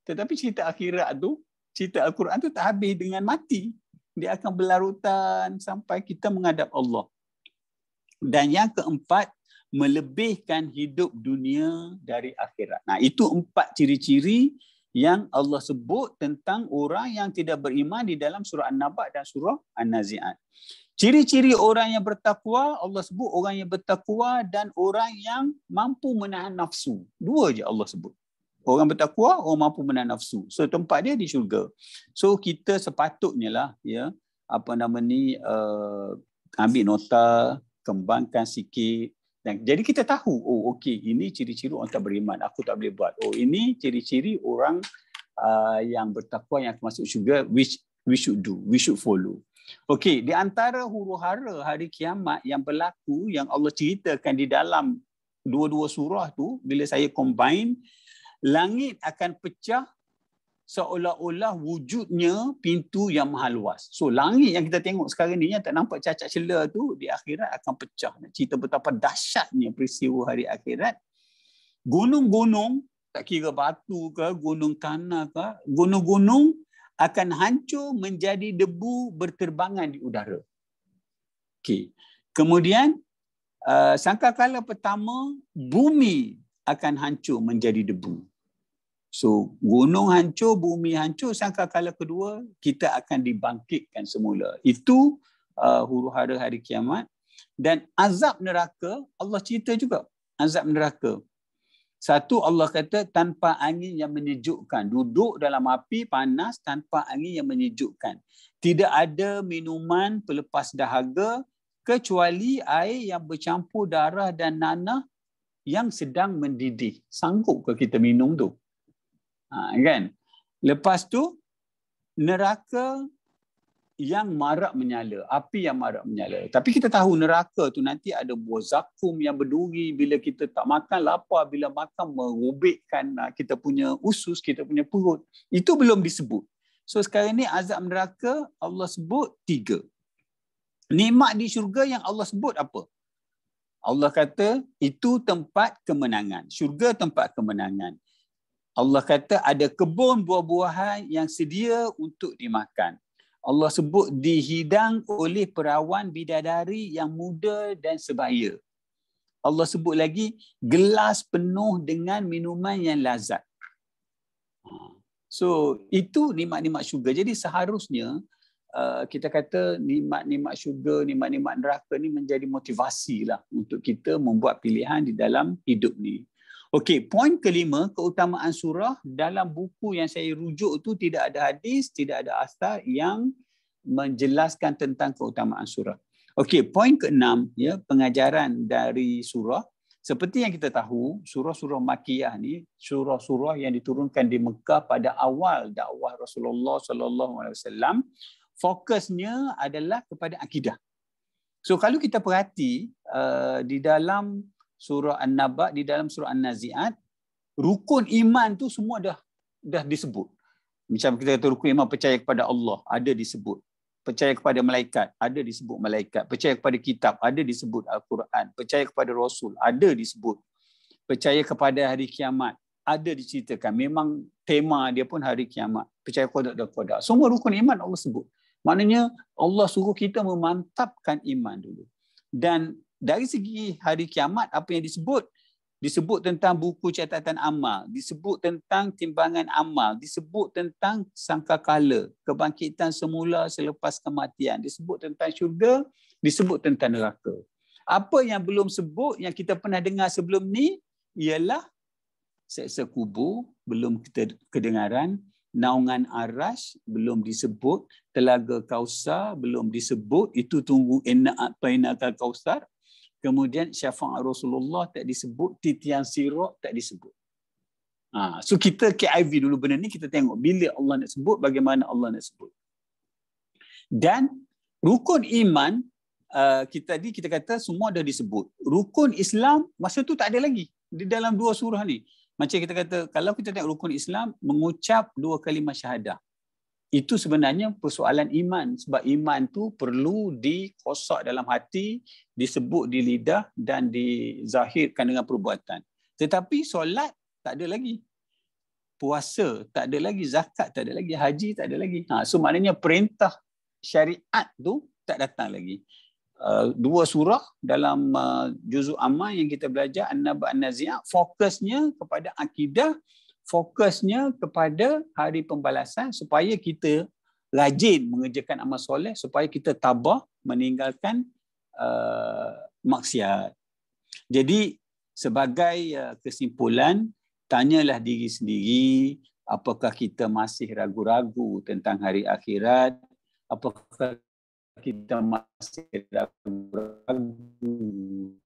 Tetapi cerita akhirat tu, cerita Al-Quran tu tak habis dengan mati. Dia akan berlarutan sampai kita menghadap Allah. Dan yang keempat, melebihkan hidup dunia dari akhirat. Nah, itu 4 ciri-ciri yang Allah sebut tentang orang yang tidak beriman di dalam surah An-Naba dan surah An-Nazi'at. Ciri-ciri orang yang bertakwa, Allah sebut orang yang bertakwa dan orang yang mampu menahan nafsu. 2 je Allah sebut. Orang bertakwa, orang mampu menahan nafsu. So tempat dia di syurga. So kita sepatutnya lah, ya, ambil nota, kembangkan sikit. Dan jadi kita tahu, oh okey, ini ciri-ciri orang tak beriman, aku tak boleh buat. Oh, ini ciri-ciri orang yang bertakwa yang akan masuk syurga, which we should do, we should follow. Okey, di antara huru-hara hari kiamat yang berlaku, yang Allah ceritakan di dalam 2 surah tu, bila saya combine, langit akan pecah seolah-olah wujudnya pintu yang maha luas. So langit yang kita tengok sekarang ni yang tak nampak cacat celah tu di akhirat akan pecah. Cerita betapa dahsyatnya peristiwa hari akhirat. Gunung-gunung, tak kira batu ke, gunung tanah ke, gunung-gunung akan hancur menjadi debu berterbangan di udara. Okey. Kemudian sangkakala pertama bumi akan hancur menjadi debu. So, gunung hancur, bumi hancur, sangkakala kedua kita akan dibangkitkan semula. Itu huru-hara hari kiamat. Dan azab neraka, Allah cerita juga azab neraka. Satu, Allah kata tanpa angin yang menyejukkan. Duduk dalam api panas tanpa angin yang menyejukkan. Tidak ada minuman pelepas dahaga kecuali air yang bercampur darah dan nanah yang sedang mendidih. Sanggup ke kita minum tu? Kan? Lepas tu neraka yang marak menyala, api yang marak menyala. Tapi kita tahu neraka tu nanti ada buah zakum yang berduri, bila kita tak makan lapar, bila makan merobekkan kita punya usus, kita punya perut. Itu belum disebut. So sekarang ni azab neraka Allah sebut 3. Nikmat di syurga yang Allah sebut apa? Allah kata itu tempat kemenangan. Syurga tempat kemenangan. Allah kata ada kebun buah-buahan yang sedia untuk dimakan. Allah sebut dihidang oleh perawan bidadari yang muda dan sebaya. Allah sebut lagi gelas penuh dengan minuman yang lazat. So itu nikmat-nikmat syurga. Jadi seharusnya kita kata nikmat-nikmat syurga, nikmat-nikmat neraka ni menjadi motivasi lah untuk kita membuat pilihan di dalam hidup ni. Okey, poin kelima, keutamaan surah. Dalam buku yang saya rujuk tu tidak ada hadis, tidak ada asar yang menjelaskan tentang keutamaan surah. Okey, poin keenam, ya, pengajaran dari surah. Seperti yang kita tahu, surah-surah Makkiyah ni, surah-surah yang diturunkan di Mekah pada awal dakwah Rasulullah SAW, fokusnya adalah kepada akidah. So kalau kita perhati di dalam surah An-Naba, di dalam surah An-Nazi'at, rukun iman tu semua dah disebut. Macam kita kata rukun iman percaya kepada Allah, ada disebut. Percaya kepada malaikat, ada disebut malaikat. Percaya kepada kitab, ada disebut Al-Quran. Percaya kepada Rasul, ada disebut. Percaya kepada hari kiamat, ada diceritakan. Memang tema dia pun hari kiamat. Percaya qada dan qadar. Semua rukun iman Allah sebut. Maknanya Allah suruh kita memantapkan iman dulu. Dan dari segi hari kiamat, apa yang disebut? Disebut tentang buku catatan amal, disebut tentang timbangan amal, disebut tentang sangkakala, kebangkitan semula selepas kematian, disebut tentang syurga, disebut tentang neraka. Apa yang belum sebut, yang kita pernah dengar sebelum ni, ialah seksa kubur, belum kita kedengaran, naungan arash, belum disebut, telaga Kausar, belum disebut, itu tunggu ina'atayna Kausar. Kemudian syafaat Rasulullah tak disebut, titian sirat tak disebut. So kita KIV dulu benda ni, kita tengok bila Allah nak sebut, bagaimana Allah nak sebut. Dan rukun iman, kita kata semua dah disebut. Rukun Islam, masa tu tak ada lagi. Di dalam dua surah ni. Macam kita kata, kalau kita tengok rukun Islam, mengucap 2 kalimah syahadah. Itu sebenarnya persoalan iman. Sebab iman tu perlu dikosak dalam hati, disebut di lidah dan dizahirkan dengan perbuatan. Tetapi solat tak ada lagi. Puasa tak ada lagi. Zakat tak ada lagi. Haji tak ada lagi. So maknanya perintah syariat tu tak datang lagi. 2 surah dalam juzuk amal yang kita belajar, An-Naba An-Nazi'ah, fokusnya kepada akidah, fokusnya kepada hari pembalasan supaya kita rajin mengerjakan amal soleh, supaya kita tabah meninggalkan maksiat. Jadi sebagai kesimpulan, tanyalah diri sendiri, apakah kita masih ragu-ragu tentang hari akhirat, apakah kita masih ragu-ragu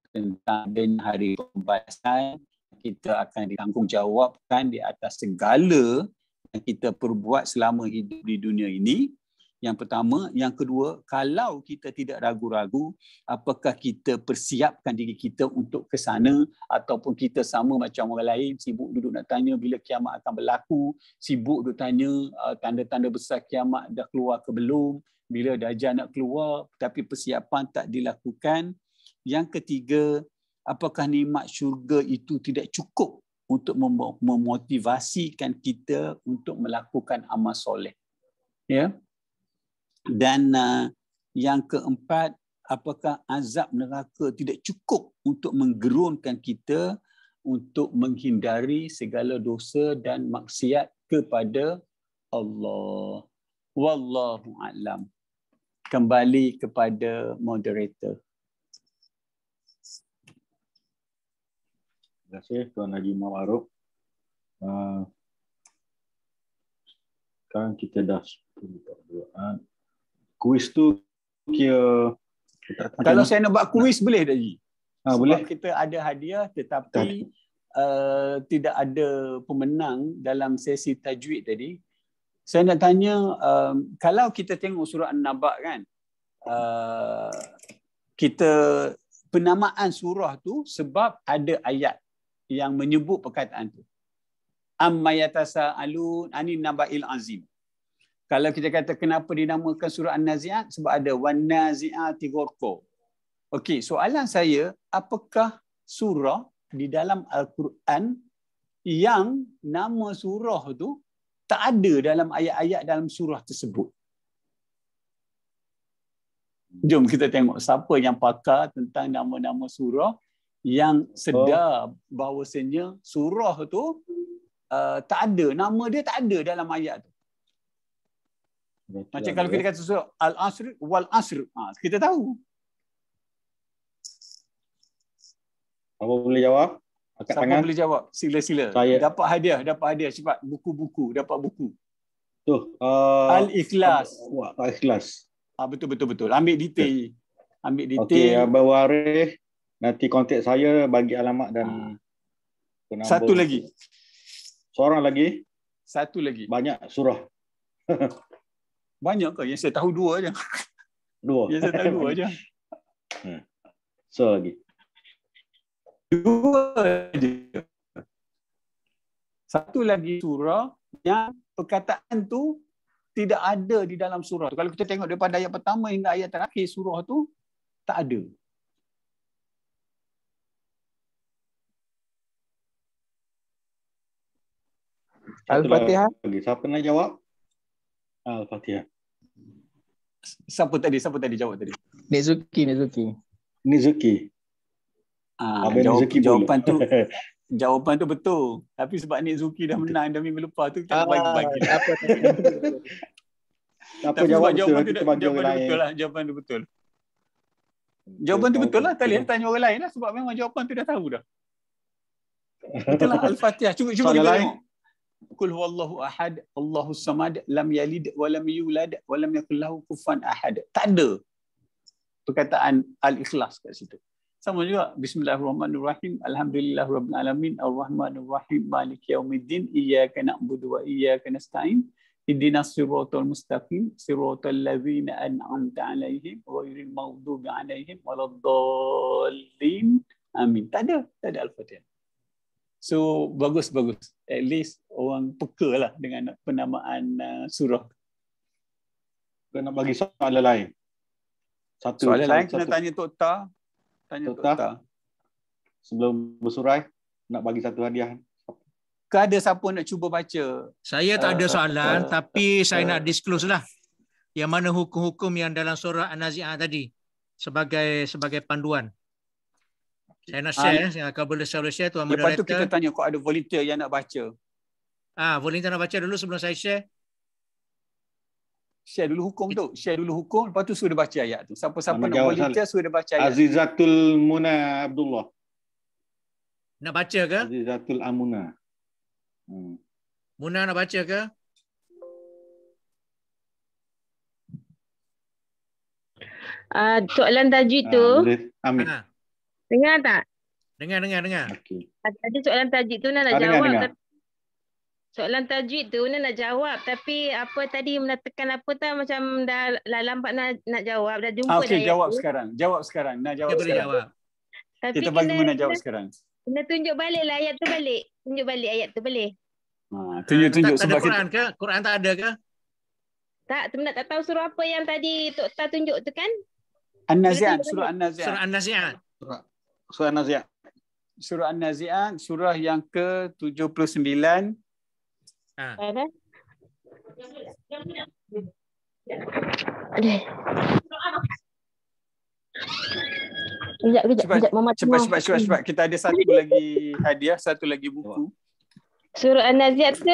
tentang hari pembalasan. Kita akan ditanggungjawabkan di atas segala yang kita perbuat selama hidup di dunia ini. Yang pertama. Yang kedua, kalau kita tidak ragu-ragu, apakah kita persiapkan diri kita untuk ke sana, ataupun kita sama macam orang lain, sibuk duduk nak tanya bila kiamat akan berlaku, sibuk duduk tanya tanda-tanda besar kiamat dah keluar ke belum, bila Dajjal nak keluar, tapi persiapan tak dilakukan. Yang ketiga, apakah nikmat syurga itu tidak cukup untuk memotivasikan kita untuk melakukan amal soleh? Ya. Dan yang keempat, apakah azab neraka tidak cukup untuk menggerunkan kita untuk menghindari segala dosa dan maksiat kepada Allah. Wallahu a'lam. Kembali kepada moderator. Terima kasih Tuan Haji Ma'aruf. Sekarang kita dah 10 kuis tu kira kalau saya nak buat kuis boleh tak Ji? Sebab boleh. Kita ada hadiah tetapi tidak ada pemenang dalam sesi tajwid tadi. Saya nak tanya, kalau kita tengok surah An-Naba kan, kita penamaan surah tu sebab ada ayat yang menyebut perkataan tu. Amma yatasaalun anin naba'il azim. Kalau kita kata kenapa dinamakan surah An-Nazi'at, sebab ada wan nazi'ati gharqa. Okey, soalan saya, apakah surah di dalam Al-Quran yang nama surah tu tak ada dalam ayat-ayat dalam surah tersebut? Jom kita tengok siapa yang pakar tentang nama-nama surah yang sedar bahawasanya surah tu tak ada, nama dia tak ada dalam ayat tu. Macam kalau kita kata surah Al-Asr wal Asr, kita tahu. Apa boleh jawab? Angkat Siapa tangan. boleh jawab? Sila-sila. Saya. Dapat hadiah cepat. Buku-buku, dapat buku. Tu. Al-Ikhlas. Al-Ikhlas. Betul. Ambil detail. Okey, Abang Waris, nanti kontak saya, bagi alamat dan nombor. Satu lagi. Seorang lagi. Satu lagi. Banyak surah. Banyak ke? Yang saya tahu 2 aja. 2. Yang saya tahu 2 aja. So lagi. 2 aja. Satu lagi surah yang perkataan tu tidak ada di dalam surah tu. Kalau kita tengok daripada ayat pertama hingga ayat terakhir surah tu, tak ada. Satu Al-Fatihah. lagi. Siapa nak jawab? Al-Fatihah. Siapa tadi jawab tadi? Nizuki. Nizuki. Abang Nizuki Jawapan pula. jawapan tu betul. Tapi sebab Nizuki dah menang dah minggu lepas tu, kita nak bagi-bagi. Apa Apa Tapi jawab sebab betul? jawapan tu Kita bagi jawapan orang tu lain. betul lah. Jawapan tu betul. Jawapan tu betul lah. Tak boleh tanya orang lain lah. Sebab memang jawapan tu dah tahu dah. Betul lah Al-Fatihah. Cuba Soalan kita lain? tengok. Qul huwallahu ahad, Allahus samad, lam yalid wa lam yulad wa lam yakul lahu kufuwan ahad. Tak ada perkataan Al-Ikhlas kat situ. Sama juga Bismillahirrahmanirrahim, Alhamdulillahirabbil alamin, Arrahmanirrahim, Maliki yaumiddin, Iyyaka na'budu wa iyyaka nasta'in, Ihdinas siratal mustaqim, siratal ladzina an'amta 'alaihim ghairil maghdubi 'alaihim waladdallin. Amin. Tak ada Al-Fatihah. So bagus. At least orang peka lah dengan penamaan surah. Kita nak bagi soalan lain. Soalan lain kena tanya Tok Ta. Tanya Tok Tok Ta. Ta. Sebelum bersurai, nak bagi satu hadiah. Ke ada siapa nak cuba baca? Saya tak ada soalan, tapi saya nak disclose lah. Yang mana hukum-hukum yang dalam surah An-Nazi'ah tadi sebagai panduan. Saya nak share, kalau boleh share tuan Lepas tu kita moderator. tanya kau ada volunteer yang nak baca. Volunteer nak baca dulu sebelum saya share. Share dulu hukum tu. Share dulu hukum, lepas tu suruh dia baca ayat tu. Siapa-siapa Mana nak jawab volunteer suruh dia baca ayat. Azizatul Muna Abdullah. Nak baca ke? Azizatul Amuna. Muna nak baca ke? Soalan tajwid tu, Boleh. Amin. dengar tak? Dengar. Okey. Tadi soalan tajwid tu nak Dengar. jawab. Soalan tajwid tu nak jawab, tapi apa tadi menekan apa tu macam dah lambat nak jawab, dah jumpa dah Okey, ayat jawab tu. sekarang. Jawab sekarang. Nak jawab Dia boleh sekarang. jawab. Tapi Kita bagi Muna jawab sekarang. kena tunjuk balik lah ayat tu balik. Tunjuk balik ayat tu boleh? Tunjuk Tak ada sebab kita Quran ke? Quran tak ada ke? Tak, tak tahu surah apa yang tadi Tok Ta tunjuk tu kan? An-Nazi'at, surah An-Nazi'at. Surah An-Nazi'ah. Surah Nazi'ah. Surah An-Nazi'at, surah yang ke-79. Ada? Aduh. Kejap. Mama Cepat. Kita ada satu lagi hadiah, satu lagi buku. Surah An-Nazi'at tu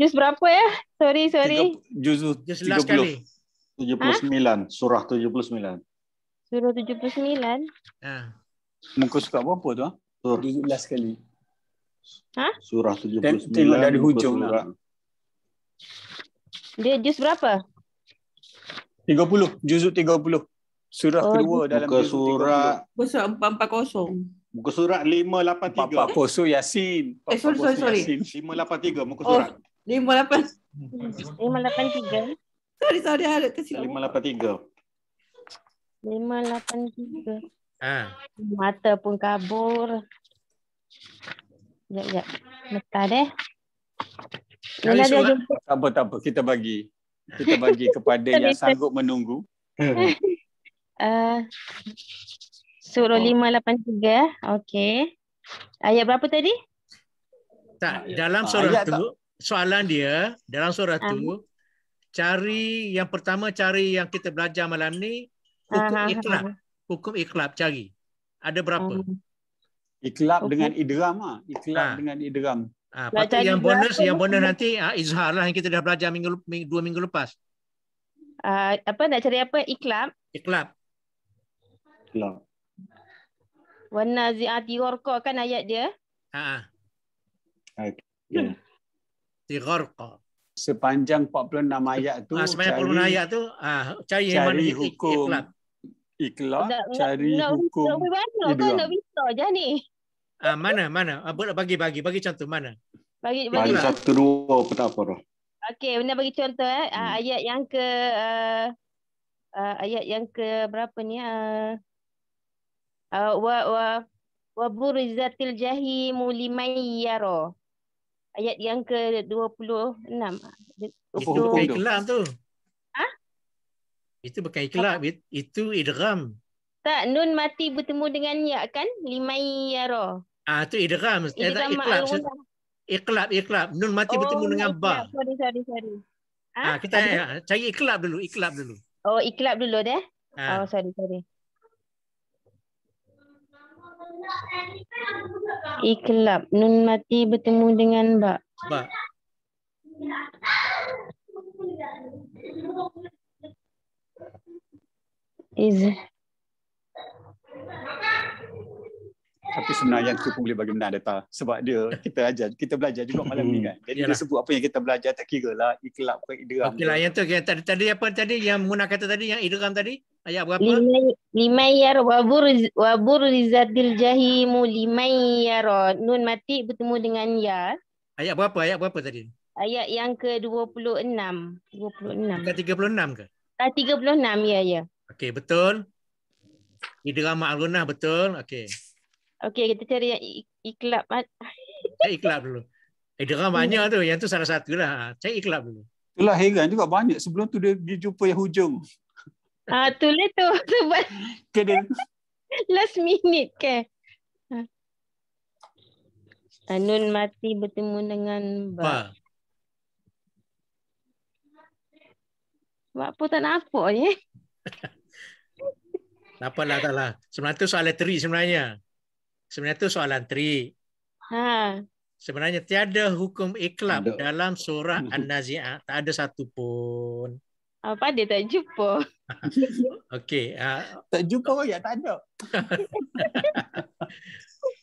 juz berapa ya? Sorry. Juz Just last 30. kali. 79. Surah 79. Surah 79. Muka surat berapa tu? Surah. Juz last kali. Surah 79. Tengok dari muka hujung surat. lah. Dia juz berapa? 30. Juz 30. Surah kedua dalam Muka juz 30. surat Muka surat 440. Muka surat 583. 440 Yasin. Sorry. 583 muka surat. 58. 583. Sorry, ada tersilap. 583. 583. Mata pun kabur. Sekejap. Bentar deh. Nina dia jumpa. Tak apa. Kita bagi kepada yang sanggup menunggu. Surah 583. Okey. Ayat berapa tadi? Tak, dalam surah ayat tu, soalan dia, dalam surah tu, yang pertama cari yang kita belajar malam ni, hukum iqlab. Hukum iqlab cari. Ada berapa? Iqlab dengan idgham ah. Iqlab dengan idgham. Lepas tu yang bonus nanti izhar lah yang kita dah belajar 2 minggu lepas. Nak cari apa? Iqlab. Iqlab. Wan nazi'ati gharqa kan ayat dia? Gharqa. Sepanjang 46 ayat tu sepanjang 46 ayat tu cari yang mana hukum iqlab, cari hukum idgham. Nak bisa je ni. Mana? Bagi contoh mana? Bagi satu dua apa tak apa. Okey, benar bagi contoh ayat yang ke berapa ni? Wa burizatil jahimu liman yara. Ayat yang ke 26. Itu iqlab tu. Itu bukan iklab, itu idgham. Tak, nun mati bertemu dengan ya kan? Limai yara. Itu idgham. Idgham Iklab. ma'al-ghunnah. Iklab. Nun mati bertemu dengan ba. Iklab. Sorry. Kita cari iklab dulu. Oh, iklab dulu deh. Ah. Oh, sorry. Iklab. Nun mati bertemu dengan ba. Ba. Tapi sebenarnya yang tu pun boleh bagi benar data. Sebab kita belajar juga malam ni kan. Jadi Yalah. dia sebut apa yang kita belajar tak kira lah iklab ke idgham. Okeylah, yang tu tadi apa tadi yang Muna kata tadi yang idgham tadi? Ayat berapa? Limai yara wabur rizatil jahimu limai yara. Nun mati bertemu dengan ya. Ayat berapa tadi? Ayat yang ke-26. 26. Bukan 36 ke? 36 ya. Okey, betul. Idgham ma'al-ghunnah betul. Okey. Okey, kita cari yang iklab. Cari iklab dulu. Idgham banyak tu. Yang tu salah satu lah. Cari iklab dulu. Itulah heran juga banyak. Sebelum tu dia jumpa yang hujung. Tulis tu sebab Kena last minute ke. Nun mati bertemu dengan ba. Mak pun tak nampak je. Tak apalah. Sebenarnya tu soalan trik sebenarnya. Soalan trik. Sebenarnya tiada hukum iklab dalam surah An-Nazi'ah. Tak ada satu pun. Apa dia tak jumpa? Okey. tak jumpa ayat tak ada.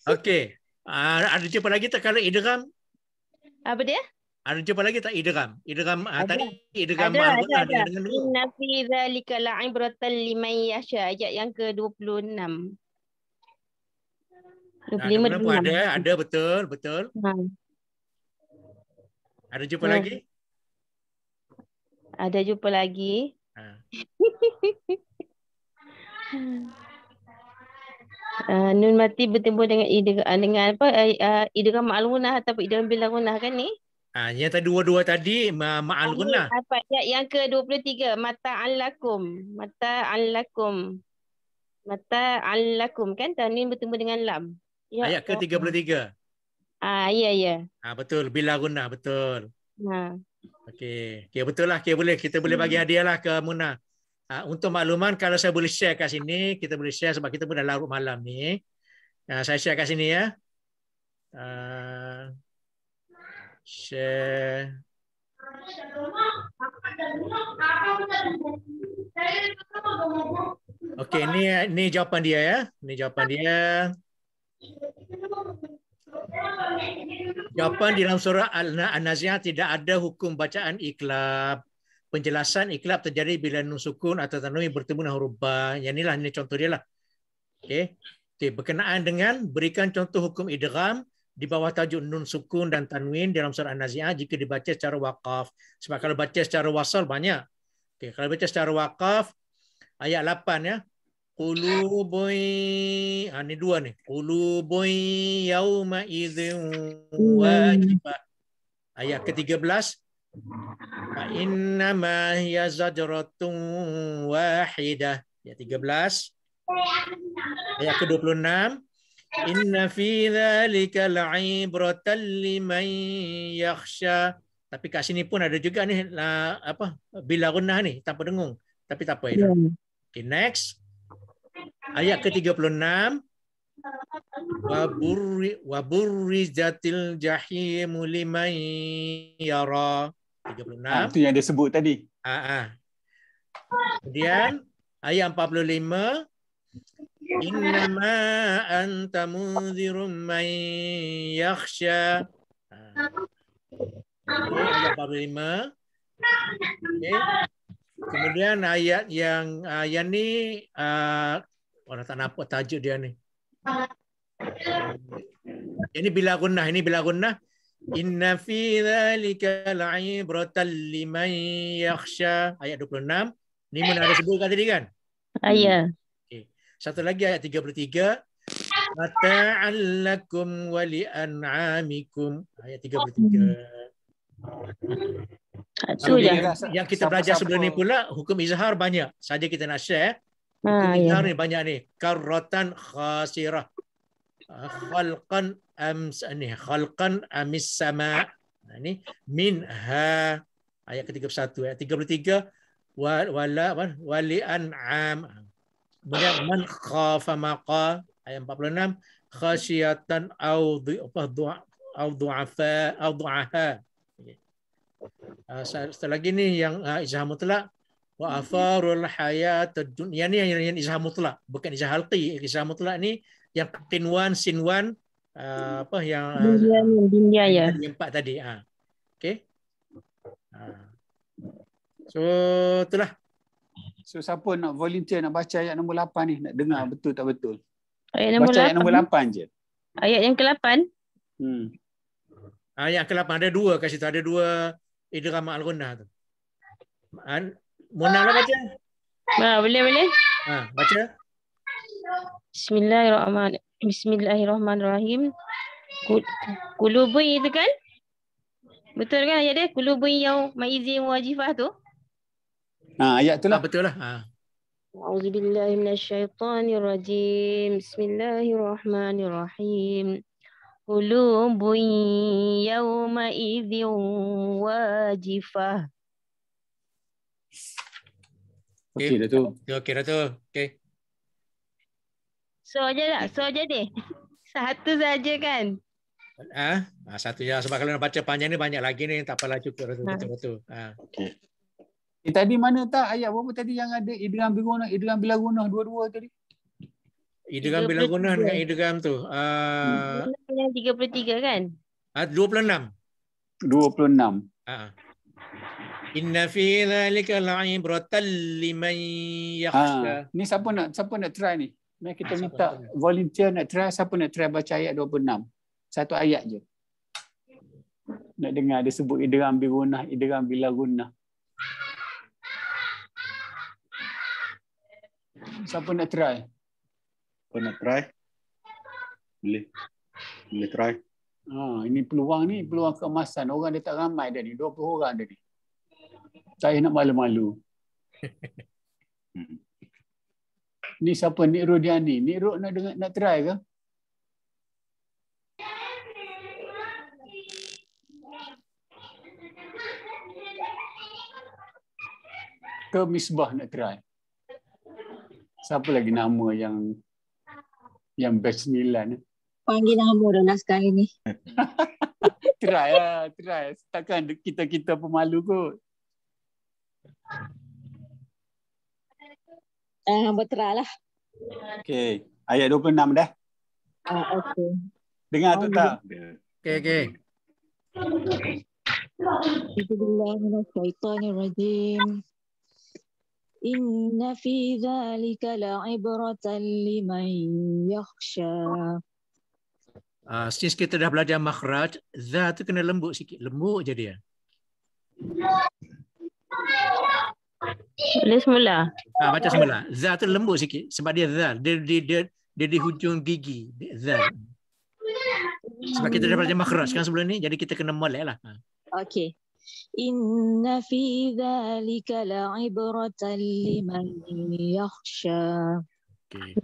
Okey. Ada jumpa lagi tak kalau idgham? Apa dia? Ada jumpa lagi tak idgham? Idgham tadi idgham ada. dengan Inna fi dzalika la'ibratan liman yasha. Ayat yang ke-26. 25 pun ada betul. Ada jumpa lagi? Ada jumpa lagi. Nun mati bertemu dengan apa? Idgham ma'al-ghunnah ataupun idgham bil-ghunnah kan ni? Yang tadi dua tadi ma'al-ghunnah. Apa ayat yang ke-23? Mata'an lakum kan? Tanwin bertemu dengan lam. Ya, ayat ke-33. Ya. Betul, bil-ghunnah betul. Okey, betul lah. Kita boleh bagi hadiah lah ke Muna. Untuk makluman, kalau saya boleh share kat sini, kita boleh share sebab kita pun dah larut malam ni. Saya share kat sini ya. Share. Okey, ni jawapan dia ya. Jawapan di dalam surah An-Nazi'ah tidak ada hukum bacaan iklab. Penjelasan iklab terjadi bila nun sukun atau tanwin bertemu dengan huruf ba. Yang ini contoh dia lah. Okey, berkenaan dengan berikan contoh hukum idgham di bawah tajuk nun sukun dan tanwin dalam surah An-Nazi'ah jika dibaca secara waqaf. Sebab kalau baca secara wasal banyak. Okey, kalau baca secara waqaf ayat 8 ya. Qulubun ni dua ni. Qulubun yauma idzin wajibah. Ayat ke-13 fa innama hiya zajratun wahidah. Ayat 13. Ayat ke-26 inna fi dzalika la'ibratan liman yakhsha. Tapi kat sini pun ada juga ni bila gunnah ni tanpa dengung. Tapi tak apa itu. Okay, next. Ayat ke-36 wa burrizatil jahimu liman yara. 36. Itu yang dia sebut tadi. Kemudian ayat 45 innama anta munzirum man yakhsha. Ayat 45. Okay. Kemudian ayat yang ni orang tak nampak tajuk dia ni. Ini bila gunnah, inna fi dzalika la'ibratan liman yakhsha. Ayat 26. Ni mana ada sebut tadi kan? Ya. Okay. Satu lagi ayat 33. Mata'an lakum wa li'an'amikum. Ayat 33. Satu je. Yang kita belajar sebelum ni pula, hukum izhar banyak. Saja kita nak share. Hukum izhar ni banyak ni. Karratan khasirah. Khalqan amis sama. Ini minha. Ayat ke-31. Ayat 33. Wali an'am. Kemudian man khafa maqa. Ayat 46. Khasyiatan au du'aha. Setelah lagi ni yang izhar mutlak. Wa afarul hayat dunia ni yang izhar mutlak, bukan izhar halqi. Izhar mutlak ni yang qinwan, sinwan, yang dunia ya. Empat tadi. Okey. So itulah. So siapa nak volunteer nak baca ayat nombor 8 ni, nak dengar betul tak betul? Ayat nombor baca 8. ayat nombor 8 je. Ayat yang ke-8. Ayat ke-8 ada dua kat situ, ada dua idgham al-ghunnah tu. Mona lah baca. Boleh. Baca. Bismillahirrahmanirrahim. Kulubun itu kan? Betul kan ayat dia? Kulubun yauma idzin wajifah tu? Ayat tu lah. Betul lah. A'udzubillahi minasyaitonirrajim. Bismillahirrahmanirrahim. Qulubun yawma idzin wajifah. Okey dah tu. Okey dah tu. Okey. So je deh. Satu saja kan? Satu je. Sebab kalau nak baca panjang ni banyak lagi ni. Tak apalah, cukup dah tu. Betul-betul. Okey. Tadi mana tak ayat berapa tadi yang ada idgham bilgunah, idgham bilagunah dua-dua tadi? Idgham bilagunah dengan idgham tu. Yang 33 kan? 26. 26. Inna fi dzalika la'ibratan liman yakhsha. Ni siapa nak try ni? Mari kita minta volunteer nak try, siapa nak try baca ayat 26. Satu ayat je. Nak dengar dia sebut idgham bilgunah, idgham bilagunah. Siapa nak try? Siapa nak try? Boleh try. Ini peluang keemasan. Orang dia tak ramai dah ni. 20 orang dah ni. Saya nak malu-malu. Ni siapa? Nik Rodiani. Nik Rod nak try ke? Ke Misbah nak try? Siapa lagi nama yang batch 9? Panggil nama dah lah sekali ni. Try lah. Takkan kita pemalu kot. Bertera lah. Okey. Ayat 26 dah. Okey. Dengar tu tak? Okey. Bismillahirrahmanirrahim. Inna fi dzalika la'ibratan liman yakhsha. Since kita dah belajar makhraj, za tu kena lembut sikit. Lembut je dia. Boleh semula. Baca semula. Za tu lembut sikit sebab dia zal. Dia di hujung gigi. Zal. Sebab kita dah belajar makhraj kan sebelum ni, jadi kita kena molek lah. Okey. Inna fi dzalika la'ibratan liman yakhsha. Okay.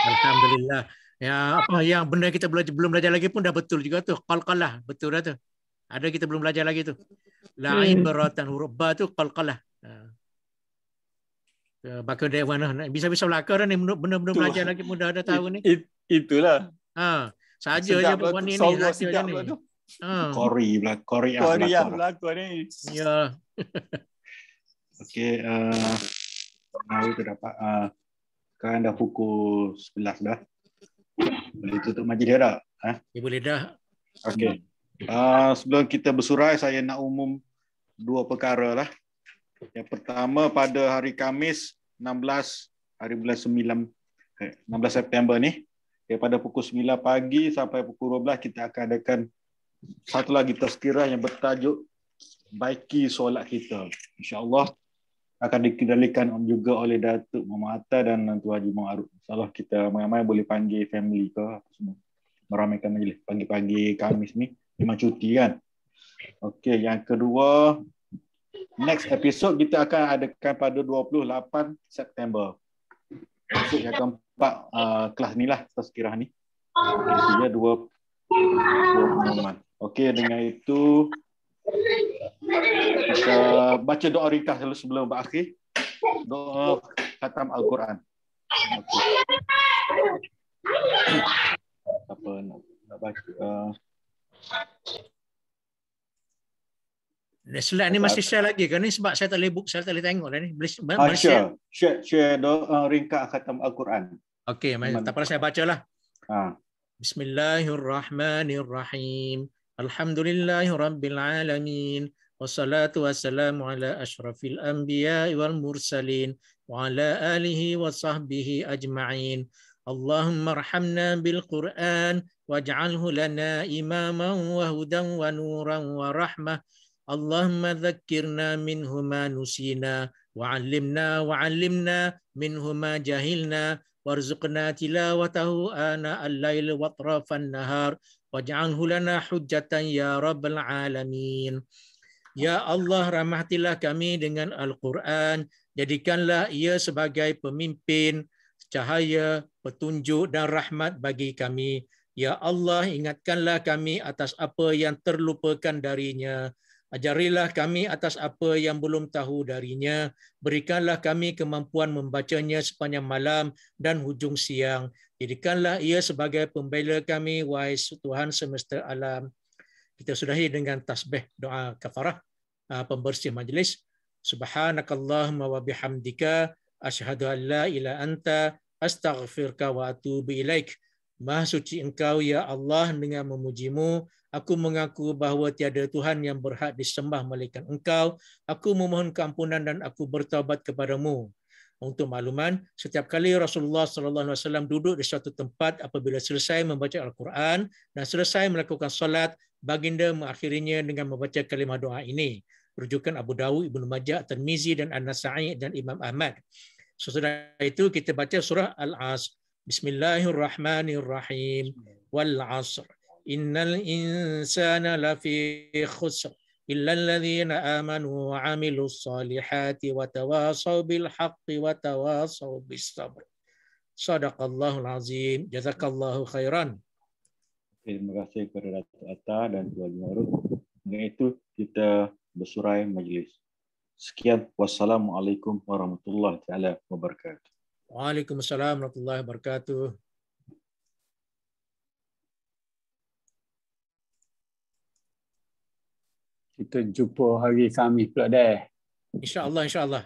Alhamdulillah. Yang benda kita belum belajar lagi pun dah betul juga tu. Qalqalah, betul dah tu. Ada kita belum belajar lagi tu. La'ibratan, huruf ba tu qalqalah. Bakal dia mana bisa belakang ni benda-benda belajar lagi pun dah tahu ni. Itulah. Saja je buat ni saja ni. Kori belakang ni. Ya. Okey, Nawi tu dapat kan dah pukul 11 dah. Boleh tutup majlis dia tak? Ya, boleh dah. Okey. Sebelum kita bersurai, saya nak umum dua perkara lah. Yang pertama, pada hari Khamis 16 hari bulan 16 September ni, daripada pukul 9 pagi sampai pukul 12 kita akan adakan satu lagi tazkirah yang bertajuk Baiki Solat Kita. InsyaAllah akan dikendalikan juga oleh Datuk Muhammad Atta dan Tuan Haji Muhammad Arif. InsyaAllah kita ramai-ramai boleh panggil family ke apa semua. Meramaikan majlis pagi-pagi Khamis ni. Memang cuti kan. Okey, yang kedua, next episode kita akan adakan pada 28 September. Episode yang keempat kelas ni lah, tazkirah ni. Isinya dua pengumuman. Okey, dengan itu kita baca doa ringkas dulu sebelum berakhir. Doa khatam Al-Quran. Okey. Apa nak baca? Slide ni masih share lagi ke ni sebab saya tak boleh tengok dah ni. Boleh share? Share doa ringkas khatam Al-Quran. Okey, tak apa saya bacalah. Ha. Bismillahirrahmanirrahim. Alhamdulillahirabbil alamin. Wassalatu wassalamu ala asyrafil anbiya'i wal mursalin wa ala alihi wa sahbihi ajma'in. Allahumma arhamna bil Qur'an waj'alhu lana imaman wa hudan wa nuran wa rahmah. Allahumma dhakkirna minhu ma nusina wa 'allimna minhu ma jahilna warzuqna tilawatahu ana al-lail wa atrafan nahar waj'alhu lana hujjatan ya rabbal alamin. Ya Allah, rahmatilah kami dengan Al-Quran, jadikanlah ia sebagai pemimpin, cahaya, petunjuk dan rahmat bagi kami. Ya Allah, ingatkanlah kami atas apa yang terlupakan darinya. Ajarilah kami atas apa yang belum tahu darinya. Berikanlah kami kemampuan membacanya sepanjang malam dan hujung siang. Jadikanlah ia sebagai pembela kami, wahai Tuhan semesta alam. Kita sudahi dengan tasbih doa kafarah, pembersih majlis. Subhanakallahumma wa bihamdika asyhadu an la ilaha anta astaghfiruka wa atubu ilaik. Maha suci Engkau ya Allah, dengan memujimu aku mengaku bahawa tiada Tuhan yang berhak disembah melainkan Engkau. Aku memohon keampunan dan aku bertaubat kepadamu. Untuk makluman, setiap kali Rasulullah SAW duduk di suatu tempat apabila selesai membaca Al-Quran dan selesai melakukan solat, baginda mengakhirinya dengan membaca kalimah doa ini. Rujukan Abu Dawud, Ibnu Majah, Tirmizi dan An-Nasa'i dan Imam Ahmad. Sesudah itu kita baca surah Al-Asr. Bismillahirrahmanirrahim. Wal 'asr. Innal insana lafi khusr illa alladhina amanu wa 'amilus solihati wa tawasaw bil haqqi wa tawasaw bis sabr. Shadaqallahul azim. Jazakallahu khairan. Terima kasih kepada Datuk Atta dan Tuan Maruf. Dengan itu kita bersurai majlis. Sekian, wassalamualaikum warahmatullahi taala wabarakatuh. Waalaikumsalam warahmatullahi wabarakatuh. Kita jumpa hari Khamis pula dah. InsyaAllah, insyaAllah.